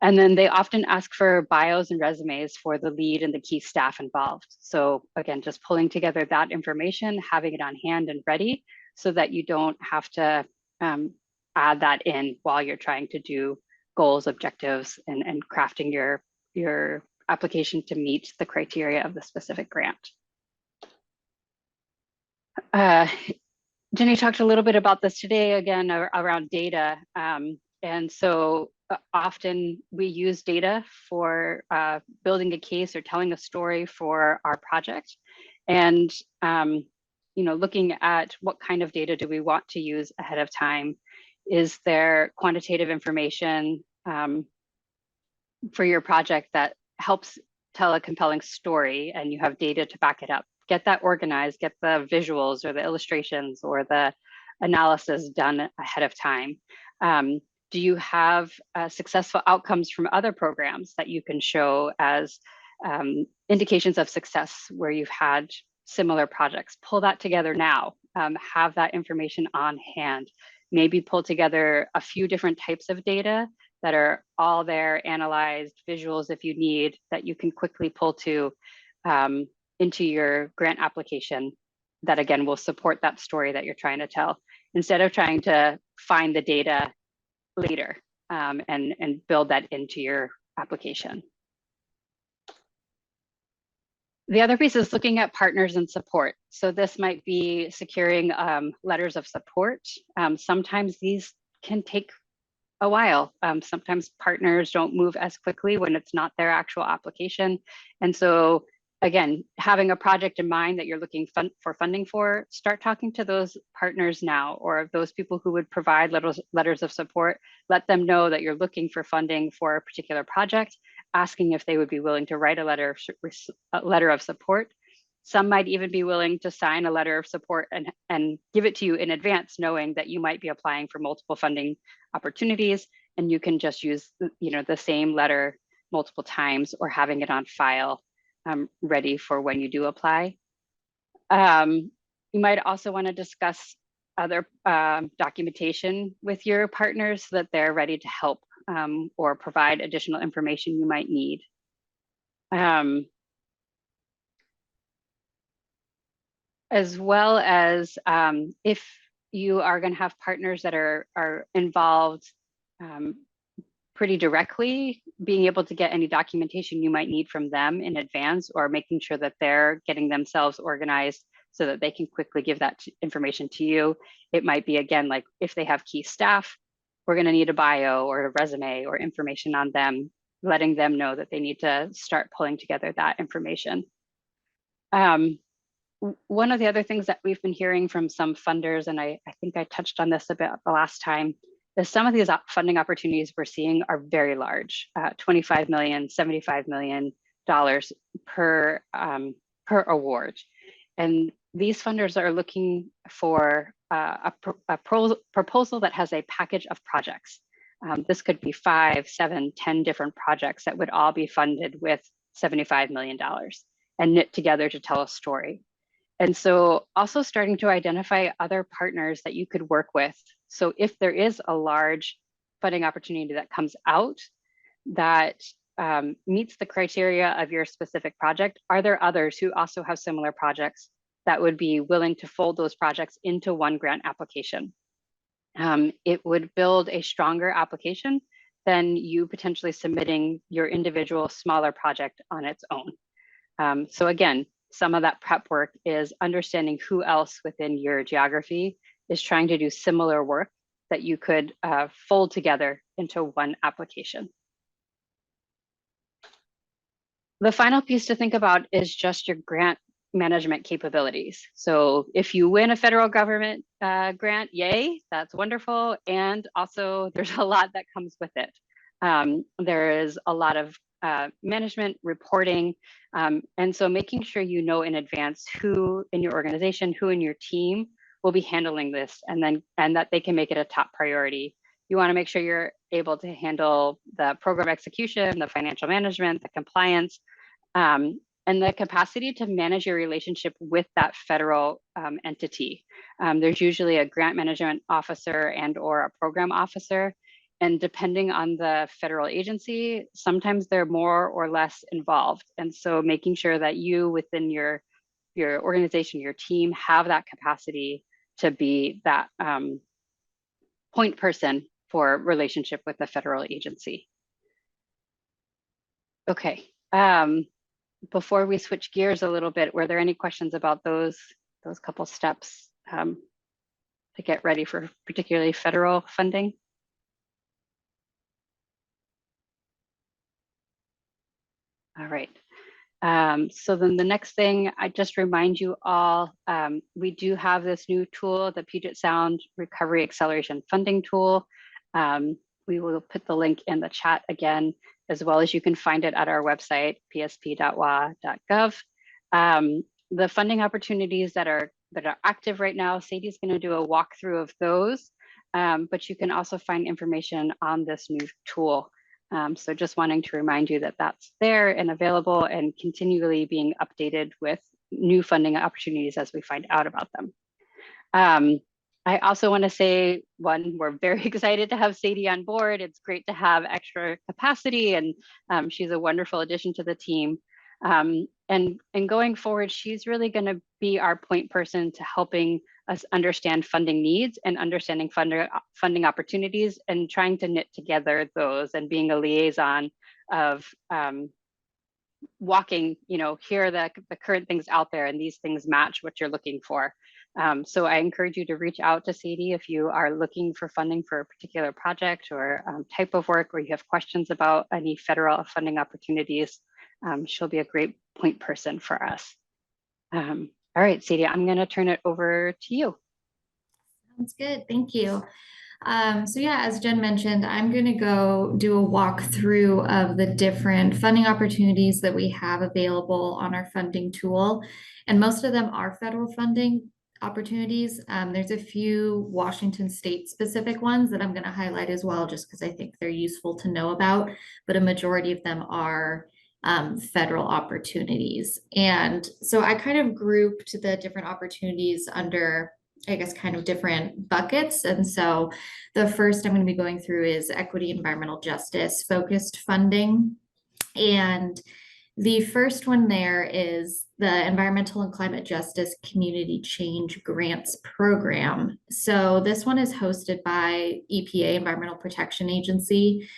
And then they often ask for bios and resumes for the lead and the key staff involved. So again, just pulling together that information, having it on hand and ready so that you don't have to add that in while you're trying to do goals, objectives, and crafting your application to meet the criteria of the specific grant. Jenny talked a little bit about this today, again, around data. And so often we use data for building a case or telling a story for our project. And, looking at what kind of data do we want to use ahead of time? Is there quantitative information for your project that helps tell a compelling story and you have data to back it up? Get that organized, get the visuals or the illustrations or the analysis done ahead of time. Do you have successful outcomes from other programs that you can show as indications of success where you've had similar projects? Pull that together now. Have that information on hand. Maybe pull together a few different types of data that are all there, analyzed, visuals if you need, that you can quickly pull to into your grant application that again will support that story that you're trying to tell, instead of trying to find the data later and build that into your application. The other piece is looking at partners and support. So this might be securing letters of support. Sometimes these can take a while. Sometimes partners don't move as quickly when it's not their actual application. And so again, having a project in mind that you're looking for funding for, start talking to those partners now, or those people who would provide letters of support. Let them know that you're looking for funding for a particular project, asking if they would be willing to write a letter of support. Some might even be willing to sign a letter of support and give it to you in advance, knowing that you might be applying for multiple funding opportunities, and you can just use the same letter multiple times, or having it on file ready for when you do apply. You might also want to discuss other documentation with your partners so that they're ready to help or provide additional information you might need. As well as if you are going to have partners that are involved pretty directly, being able to get any documentation you might need from them in advance, or making sure that they're getting themselves organized so that they can quickly give that information to you. It might be, again, like if they have key staff, we're going to need a bio or a resume or information on them, letting them know that they need to start pulling together that information. One of the other things that we've been hearing from some funders, and I think I touched on this a bit the last time, is some of these funding opportunities we're seeing are very large, $25 million, $75 million per award. And these funders are looking for a proposal that has a package of projects. This could be 5, 7, 10 different projects that would all be funded with $75 million and knit together to tell a story. And so also starting to identify other partners that you could work with. So if there is a large funding opportunity that comes out that meets the criteria of your specific project, are there others who also have similar projects that would be willing to fold those projects into one grant application? It would build a stronger application than you potentially submitting your individual smaller project on its own. So again, some of that prep work is understanding who else within your geography is trying to do similar work that you could fold together into one application. The final piece to think about is just your grant management capabilities. So if you win a federal government grant, yay, that's wonderful. And also there's a lot that comes with it. There is a lot of management reporting. And so making sure you know in advance who in your organization, who in your team will be handling this, and that they can make it a top priority. You want to make sure you're able to handle the program execution, the financial management, the compliance, and the capacity to manage your relationship with that federal entity. There's usually a grant management officer and or a program officer. And depending on the federal agency, sometimes they're more or less involved. And so making sure that you within your organization, your team, have that capacity to be that point person for relationship with the federal agency. Okay, before we switch gears a little bit, were there any questions about those couple steps to get ready for particularly federal funding? All right. So then the next thing, I just remind you all, we do have this new tool, the Puget Sound Recovery Acceleration Funding Tool. We will put the link in the chat again, as well as you can find it at our website, psp.wa.gov. The funding opportunities that are active right now, Sadie's going to do a walkthrough of those, but you can also find information on this new tool. So just wanting to remind you that that's there and available and continually being updated with new funding opportunities as we find out about them. I also want to say, one, we're very excited to have Sadie on board. It's great to have extra capacity, and she's a wonderful addition to the team. And going forward, she's really going to be our point person to helping us understand funding needs and understanding funding opportunities and trying to knit together those and being a liaison of walking, here are the current things out there and these things match what you're looking for. So I encourage you to reach out to Sadie if you are looking for funding for a particular project or type of work, or you have questions about any federal funding opportunities. She'll be a great point person for us. All right, Sadie, I'm going to turn it over to you. Sounds good. Thank you. So yeah, as Jen mentioned, I'm going to go do a walkthrough of the different funding opportunities that we have available on our funding tool. And most of them are federal funding opportunities. There's a few Washington state specific ones that I'm going to highlight as well, just because I think they're useful to know about, but a majority of them are federal opportunities. And so I kind of grouped the different opportunities under, I guess, kind of different buckets. And so the first I'm going to be going through is equity, environmental justice focused funding. And the first one there is the Environmental and Climate Justice Community Change Grants Program. So this one is hosted by EPA, Environmental Protection Agency,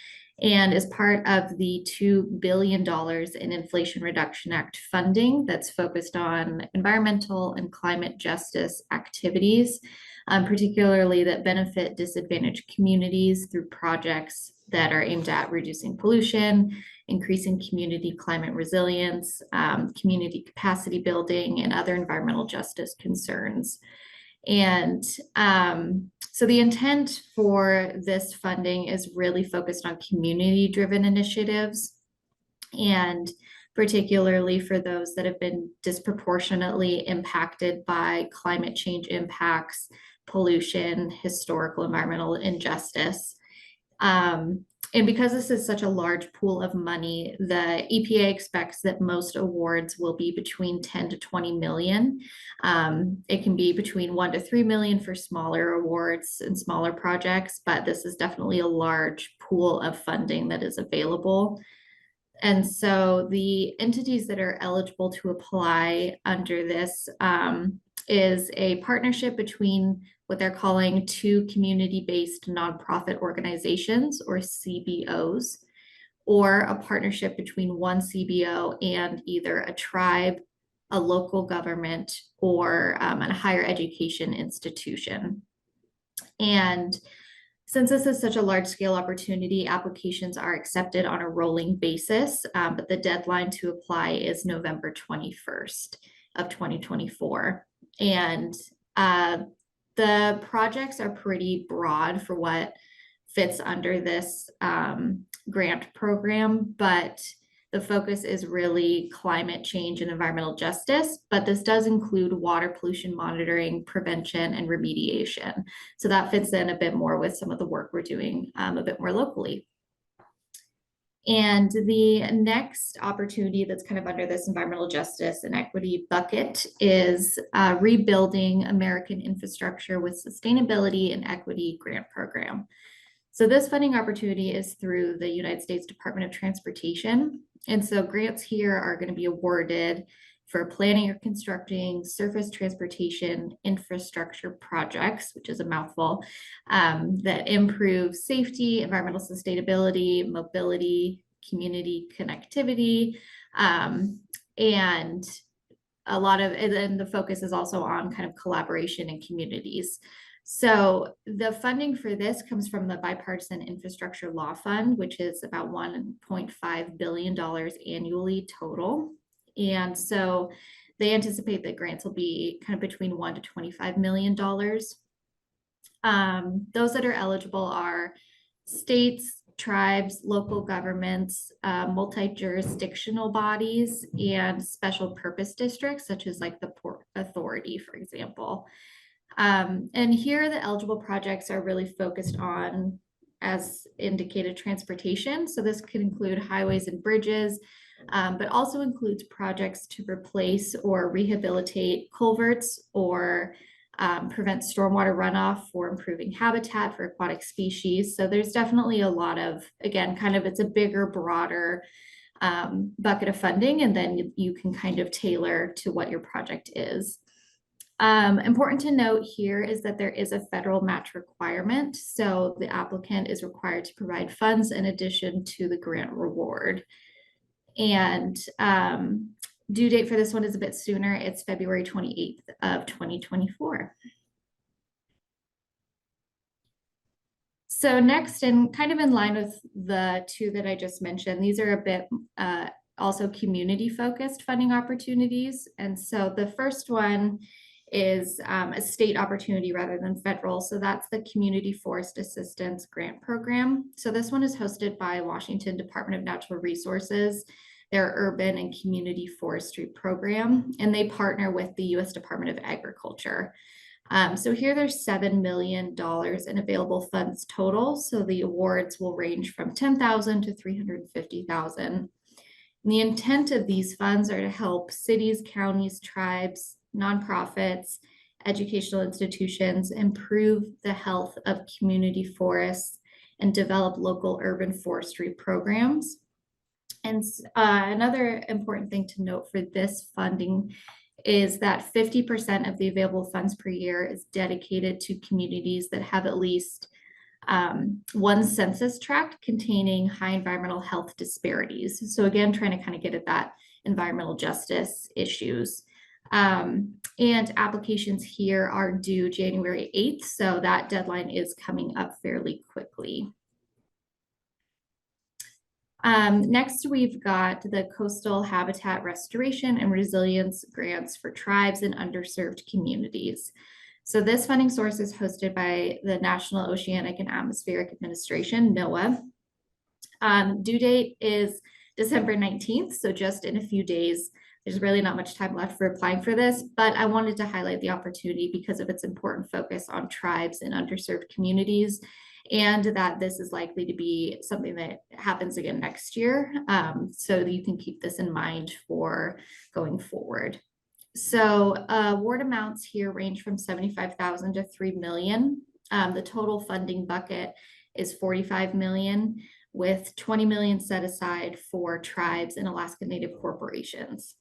and is part of the $2 billion in Inflation Reduction Act funding that's focused on environmental and climate justice activities, particularly that benefit disadvantaged communities through projects that are aimed at reducing pollution, increasing community climate resilience, community capacity building, and other environmental justice concerns. And so the intent for this funding is really focused on community-driven initiatives, and particularly for those that have been disproportionately impacted by climate change impacts, pollution, historical environmental injustice. And because this is such a large pool of money, the EPA expects that most awards will be between 10 to 20 million. It can be between 1 to 3 million for smaller awards and smaller projects, but this is definitely a large pool of funding that is available. And so the entities that are eligible to apply under this is a partnership between what they're calling 2 community-based nonprofit organizations, or CBOs, or a partnership between 1 CBO and either a tribe, a local government, or a higher education institution. And since this is such a large-scale opportunity, applications are accepted on a rolling basis, but the deadline to apply is November 21st of 2024. And the projects are pretty broad for what fits under this grant program, but the focus is really climate change and environmental justice, but this does include water pollution monitoring, prevention, and remediation. So that fits in a bit more with some of the work we're doing a bit more locally. And the next opportunity that's kind of under this environmental justice and equity bucket is Rebuilding American Infrastructure with Sustainability and Equity Grant Program. So this funding opportunity is through the United States Department of Transportation. And so grants here are going to be awarded for planning or constructing surface transportation infrastructure projects, which is a mouthful, that improve safety, environmental sustainability, mobility, community connectivity, and a lot of, and the focus is also on kind of collaboration in communities. So the funding for this comes from the Bipartisan Infrastructure Law Fund, which is about $1.5 billion annually total. And so they anticipate that grants will be kind of between $1 to $25 million. Those that are eligible are states, tribes, local governments, multi-jurisdictional bodies, and special purpose districts, such as like the Port Authority, for example. And here the eligible projects are really focused on, as indicated, transportation. So this could include highways and bridges, but also includes projects to replace or rehabilitate culverts or prevent stormwater runoff for improving habitat for aquatic species. So there's definitely a lot of, again, kind of, it's a bigger, broader bucket of funding, and then you can kind of tailor to what your project is. Important to note here is that there is a federal match requirement. So the applicant is required to provide funds in addition to the grant reward. And due date for this one is a bit sooner. It's February 28th of 2024. So next, and kind of in line with the two that I just mentioned, these are a bit also community focused funding opportunities. And so the first one is a state opportunity rather than federal. So that's the Community Forest Assistance Grant Program. So this one is hosted by Washington Department of Natural Resources, their Urban and Community Forestry Program, and they partner with the U.S. Department of Agriculture. So here there's $7 million in available funds total. So the awards will range from $10,000 to $350,000. And the intent of these funds are to help cities, counties, tribes, nonprofits, educational institutions improve the health of community forests and develop local urban forestry programs. And another important thing to note for this funding is that 50% of the available funds per year is dedicated to communities that have at least one census tract containing high environmental health disparities. So again, trying to kind of get at that environmental justice issues. And applications here are due January 8th. So that deadline is coming up fairly quickly. Next, we've got the Coastal Habitat Restoration and Resilience Grants for Tribes and Underserved Communities. So this funding source is hosted by the National Oceanic and Atmospheric Administration, NOAA. Due date is December 19th, so just in a few days. There's really not much time left for applying for this, but I wanted to highlight the opportunity because of its important focus on tribes and underserved communities, and that this is likely to be something that happens again next year. So that you can keep this in mind for going forward. So award amounts here range from $75,000 to $3 million. The total funding bucket is $45 million, with $20 million set aside for tribes and Alaska Native corporations.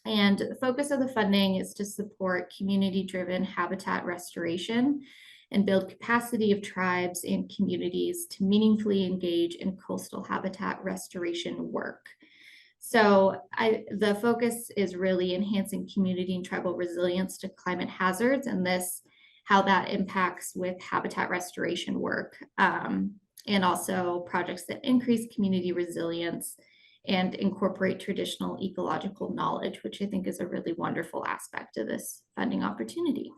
And the focus of the funding is to support community-driven habitat restoration and build capacity of tribes and communities to meaningfully engage in coastal habitat restoration work. So the focus is really enhancing community and tribal resilience to climate hazards, and how that impacts with habitat restoration work, and also projects that increase community resilience and incorporate traditional ecological knowledge, which I think is a really wonderful aspect of this funding opportunity.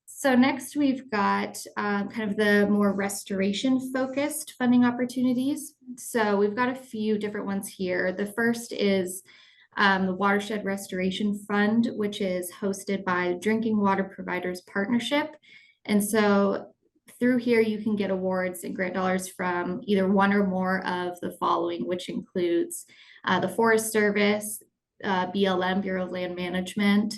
So next we've got kind of the more restoration focused funding opportunities. So we've got a few different ones here. The first is the Watershed Restoration Fund, which is hosted by Drinking Water Providers Partnership. And so through here, you can get awards and grant dollars from either one or more of the following, which includes the Forest Service, BLM, Bureau of Land Management,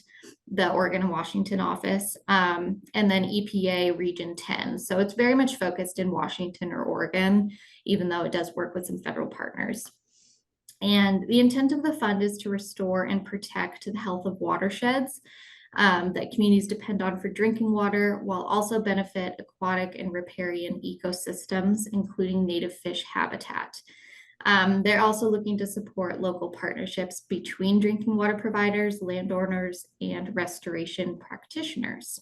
the Oregon and Washington office, and then EPA Region 10. So it's very much focused in Washington or Oregon, even though it does work with some federal partners. And the intent of the fund is to restore and protect the health of watersheds that communities depend on for drinking water, while also benefit aquatic and riparian ecosystems, including native fish habitat. They're also looking to support local partnerships between drinking water providers, landowners, and restoration practitioners.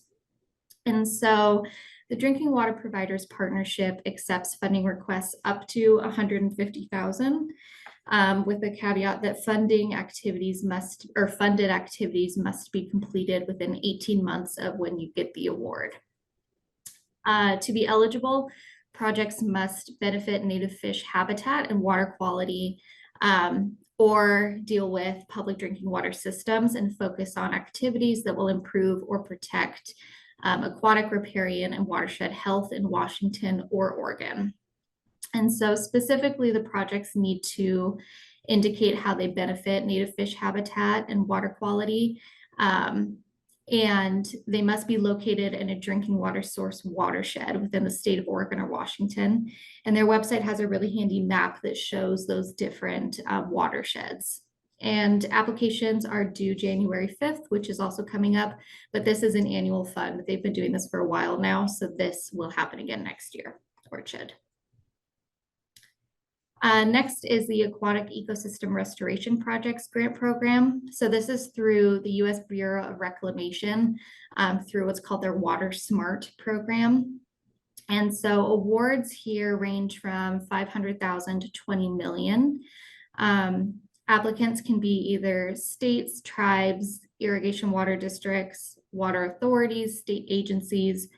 And so the Drinking Water Providers Partnership accepts funding requests up to $150,000, with the caveat that funded activities must be completed within 18 months of when you get the award. To be eligible, projects must benefit native fish habitat and water quality, or deal with public drinking water systems and focus on activities that will improve or protect aquatic riparian and watershed health in Washington or Oregon. And so specifically, the projects need to indicate how they benefit native fish habitat and water quality. And they must be located in a drinking water source watershed within the state of Oregon or Washington. And their website has a really handy map that shows those different watersheds. And applications are due January 5th, which is also coming up, but this is an annual fund. They've been doing this for a while now, so this will happen again next year, or it should. Next is the Aquatic Ecosystem Restoration Projects Grant Program. So this is through the U.S. Bureau of Reclamation, through what's called their Water Smart program. And so awards here range from $500,000 to $20 million. Applicants can be either states, tribes, irrigation water districts, water authorities, state agencies,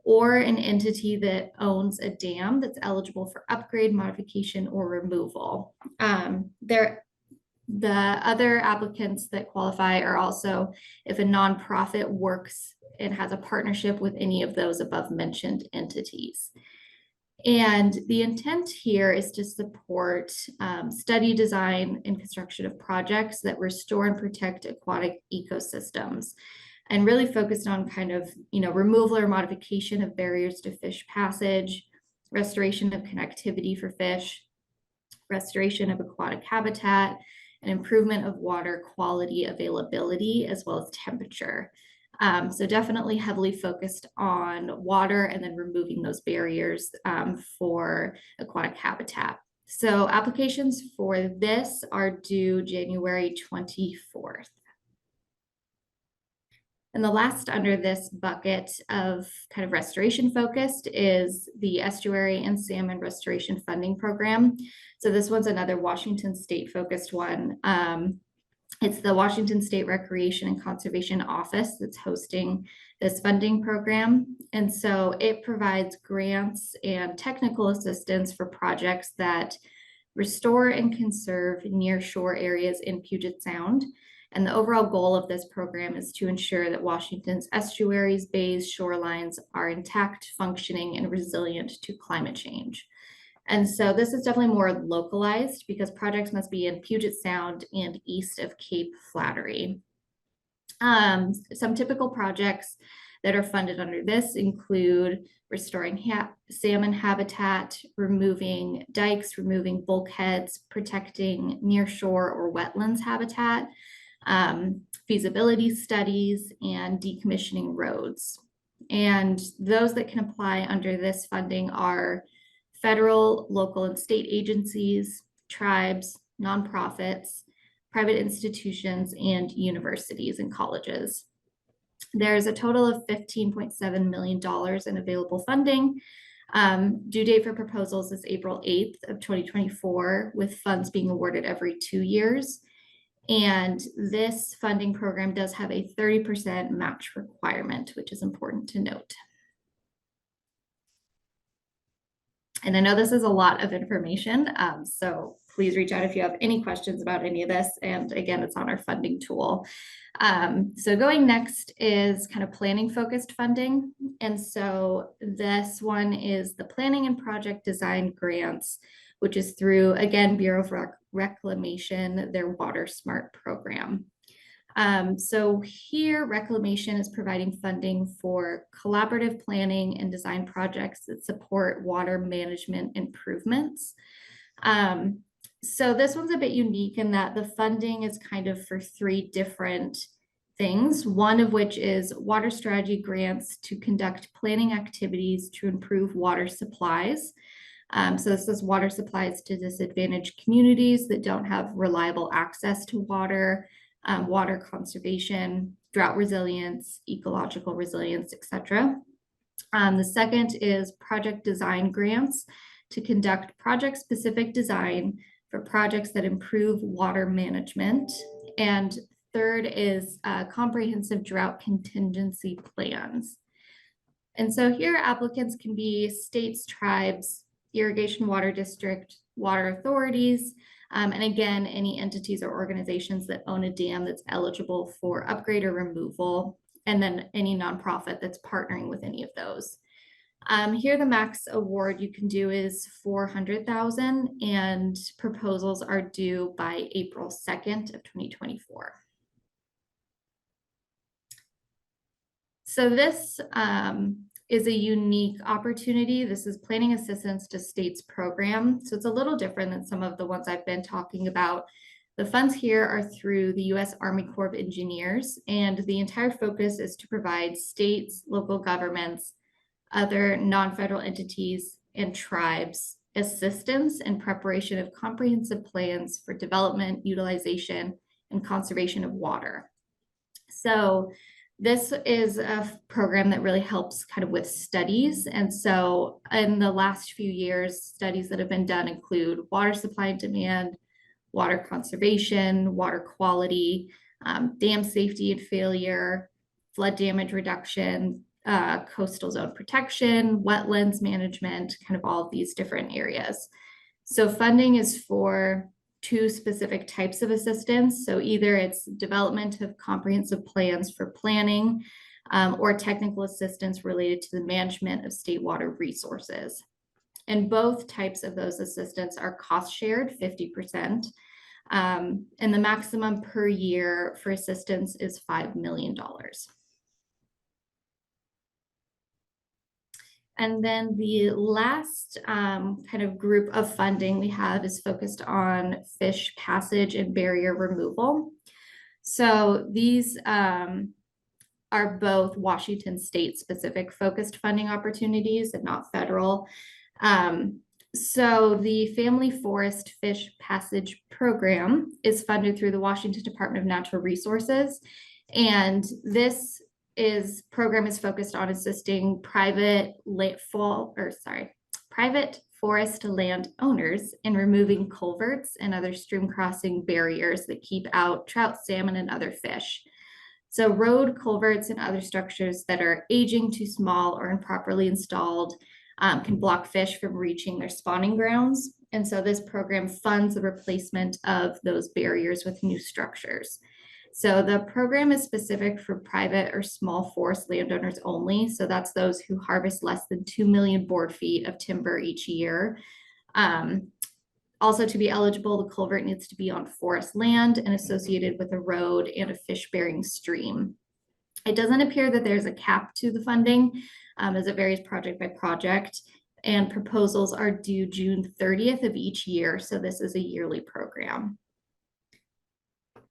or an entity that owns a dam that's eligible for upgrade, modification, or removal. The other applicants that qualify are also if a nonprofit works and has a partnership with any of those above mentioned entities. And the intent here is to support study, design, and construction of projects that restore and protect aquatic ecosystems, and really focused on kind of, removal or modification of barriers to fish passage, restoration of connectivity for fish, restoration of aquatic habitat, and improvement of water quality, availability, as well as temperature. So definitely heavily focused on water and then removing those barriers for aquatic habitat. So applications for this are due January 24th. And the last under this bucket of kind of restoration focused is the Estuary and Salmon Restoration Funding Program. So this one's another Washington State focused one. It's the Washington State Recreation and Conservation Office that's hosting this funding program. And so it provides grants and technical assistance for projects that restore and conserve near shore areas in Puget Sound. And the overall goal of this program is to ensure that Washington's estuaries, bays, shorelines are intact, functioning, and resilient to climate change. And so this is definitely more localized because projects must be in Puget Sound and east of Cape Flattery. Some typical projects that are funded under this include restoring salmon habitat, removing dikes, removing bulkheads, protecting nearshore or wetlands habitat, feasibility studies, and decommissioning roads. And those that can apply under this funding are federal, local, and state agencies, tribes, nonprofits, private institutions, and universities and colleges. There's a total of $15.7 million in available funding. Due date for proposals is April 8th of 2024, with funds being awarded every 2 years. And this funding program does have a 30% match requirement, which is important to note. And I know this is a lot of information, so please reach out if you have any questions about any of this. And again, it's on our funding tool. So going next is kind of planning focused funding. And so this one is the Planning and Project Design Grants, which is through, again, Bureau of Reclamation, their Water Smart program. So here, Reclamation is providing funding for collaborative planning and design projects that support water management improvements. So this one's a bit unique in that the funding is kind of for 3 different things, one of which is water strategy grants to conduct planning activities to improve water supplies. So this is water supplies to disadvantaged communities that don't have reliable access to water, water conservation, drought resilience, ecological resilience, etc. The second is project design grants to conduct project-specific design for projects that improve water management. And third is comprehensive drought contingency plans. And so here applicants can be states, tribes, irrigation water district, water authorities, and again, any entities or organizations that own a dam that's eligible for upgrade or removal, and then any nonprofit that's partnering with any of those. Here, the max award you can do is $400,000, and proposals are due by April 2nd of 2024. So this is a unique opportunity. This is Planning Assistance to States program. So it's a little different than some of the ones I've been talking about. The funds here are through the U.S. Army Corps of Engineers, and the entire focus is to provide states, local governments, other non-federal entities, and tribes assistance in preparation of comprehensive plans for development, utilization, and conservation of water. So this is a program that really helps kind of with studies. And so in the last few years, studies that have been done include water supply and demand, water conservation, water quality, dam safety and failure, flood damage reduction, coastal zone protection, wetlands management, kind of all of these different areas. So funding is for two specific types of assistance. So either it's development of comprehensive plans for planning or technical assistance related to the management of state water resources. And both types of those assistance are cost shared 50%. And the maximum per year for assistance is $5 million. And then the last kind of group of funding we have is focused on fish passage and barrier removal. So these are both Washington state specific focused funding opportunities and not federal. So the Family Forest Fish Passage Program is funded through the Washington Department of Natural Resources. And this program is focused on assisting private forest land owners in removing culverts and other stream crossing barriers that keep out trout, salmon, and other fish. So road culverts and other structures that are aging, too small, or improperly installed can block fish from reaching their spawning grounds. And so this program funds the replacement of those barriers with new structures. So the program is specific for private or small forest landowners only. So that's those who harvest less than 2 million board feet of timber each year. Also, to be eligible, the culvert needs to be on forest land and associated with a road and a fish-bearing stream. It doesn't appear that there's a cap to the funding as it varies project by project, and proposals are due June 30th of each year. So this is a yearly program.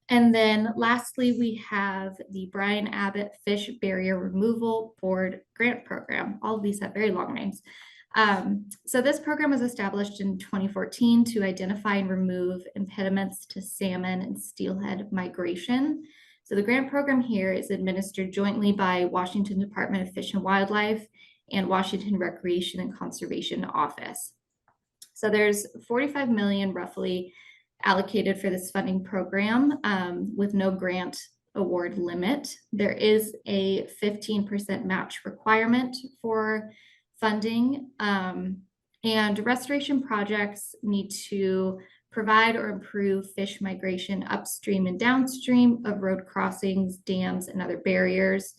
And then lastly, we have the Brian Abbott Fish Barrier Removal Board Grant Program. All of these have very long names. So this program was established in 2014 to identify and remove impediments to salmon and steelhead migration. So the grant program here is administered jointly by Washington Department of Fish and Wildlife and Washington Recreation and Conservation Office. So there's 45 million roughly allocated for this funding program with no grant award limit. There is a 15% match requirement for funding, and restoration projects need to provide or improve fish migration upstream and downstream of road crossings, dams, and other barriers.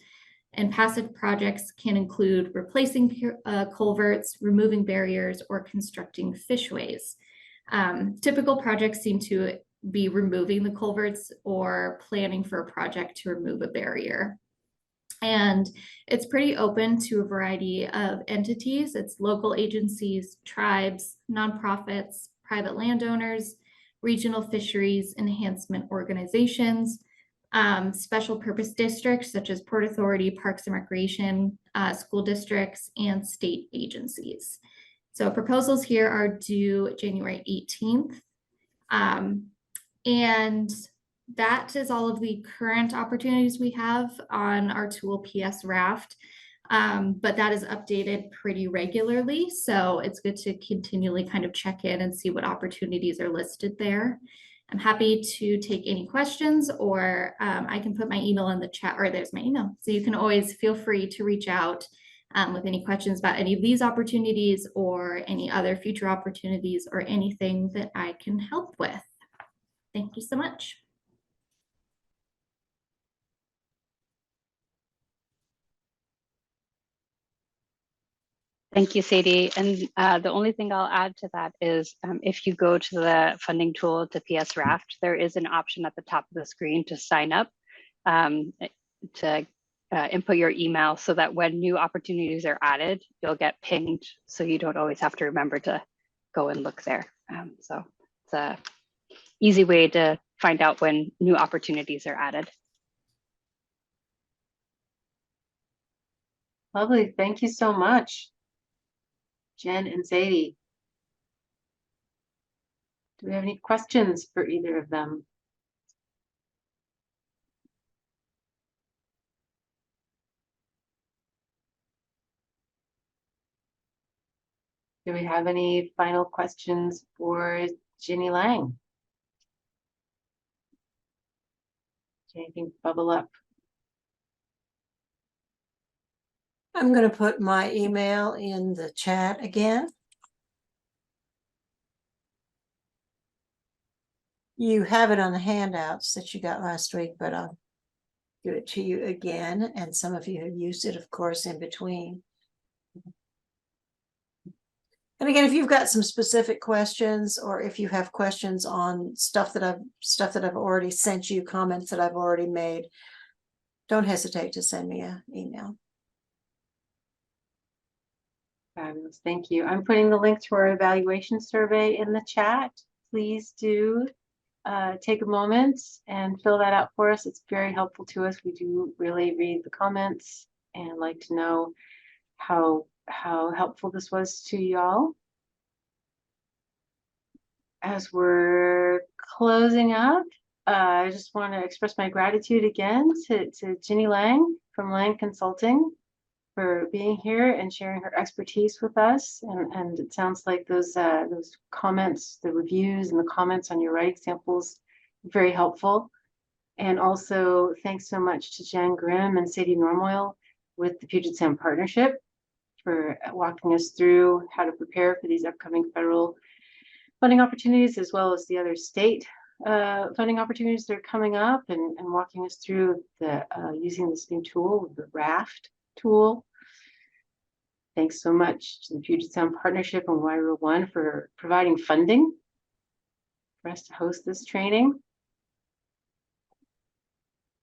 And passive projects can include replacing culverts, removing barriers, or constructing fishways. Typical projects seem to be removing the culverts or planning for a project to remove a barrier. And it's pretty open to a variety of entities. It's local agencies, tribes, nonprofits, private landowners, regional fisheries enhancement organizations, special purpose districts such as Port Authority, Parks and Recreation, school districts, and state agencies. So proposals here are due January 18th. And that is all of the current opportunities we have on our tool PS Raft. But that is updated pretty regularly. So it's good to continually kind of check in and see what opportunities are listed there. I'm happy to take any questions, or I can put my email in the chat, or there's my email. So you can always feel free to reach out with any questions about any of these opportunities or any other future opportunities or anything that I can help with. Thank you so much. Thank you, Sadie. And the only thing I'll add to that is if you go to the funding tool to PS Raft, there is an option at the top of the screen to sign up, to input your email so that when new opportunities are added, you'll get pinged so you don't always have to remember to go and look there. So it's a easy way to find out when new opportunities are added. Lovely. Thank you so much, Jen and Sadie. Do we have any questions for either of them? Do we have any final questions for Ginny Lang? Anything bubble up? I'm going to put my email in the chat again. You have it on the handouts that you got last week, but I'll give it to you again. And some of you have used it, of course, in between. And again, if you've got some specific questions, or if you have questions on stuff that I've already sent you, comments that I've already made, don't hesitate to send me an email. Fabulous. Thank you. I'm putting the link to our evaluation survey in the chat. Please do take a moment and fill that out for us. It's very helpful to us. We do really read the comments and like to know how helpful this was to y'all. As we're closing up, I just want to express my gratitude again to Ginny Lang from Lang Consulting for being here and sharing her expertise with us. And it sounds like those comments, the reviews and the comments on your writing samples, very helpful. And also thanks so much to Jenn Grimm and Sadie Normoyle with the Puget Sound Partnership for walking us through how to prepare for these upcoming federal funding opportunities, as well as the other state funding opportunities that are coming up, and walking us through the using this new tool, the RAFT tool. Thanks so much to the Puget Sound Partnership and WWIN for providing funding for us to host this training.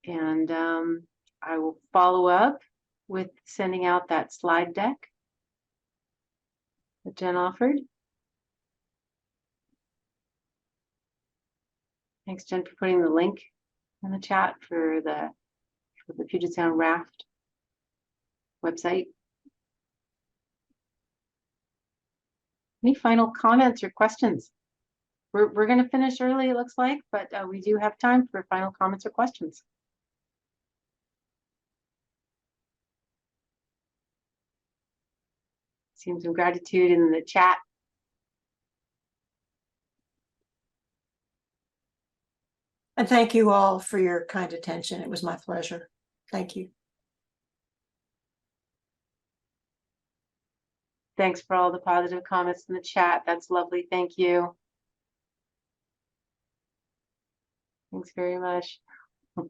And I will follow up with sending out that slide deck that Jen offered. Thanks, Jen, for putting the link in the chat for the Puget Sound Raft website. Any final comments or questions? We're going to finish early, it looks like, but we do have time for final comments or questions. Seeing some gratitude in the chat. And thank you all for your kind attention. It was my pleasure. Thank you. Thanks for all the positive comments in the chat. That's lovely. Thank you. Thanks very much. All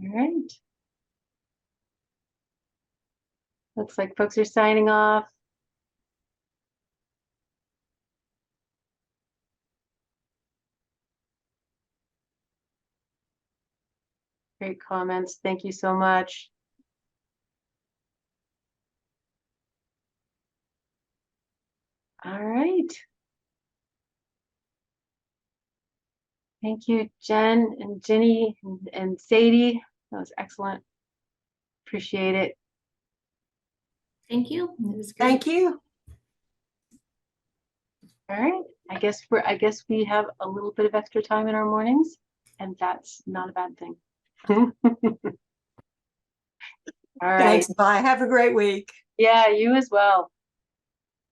right. Looks like folks are signing off. Great comments. Thank you so much. All right. Thank you, Jen and Jenny and Sadie. That was excellent. Appreciate it. Thank you. It was great. Thank you. All right. I guess we have a little bit of extra time in our mornings, and that's not a bad thing. All right. Thanks. Bye. Have a great week. Yeah, you as well.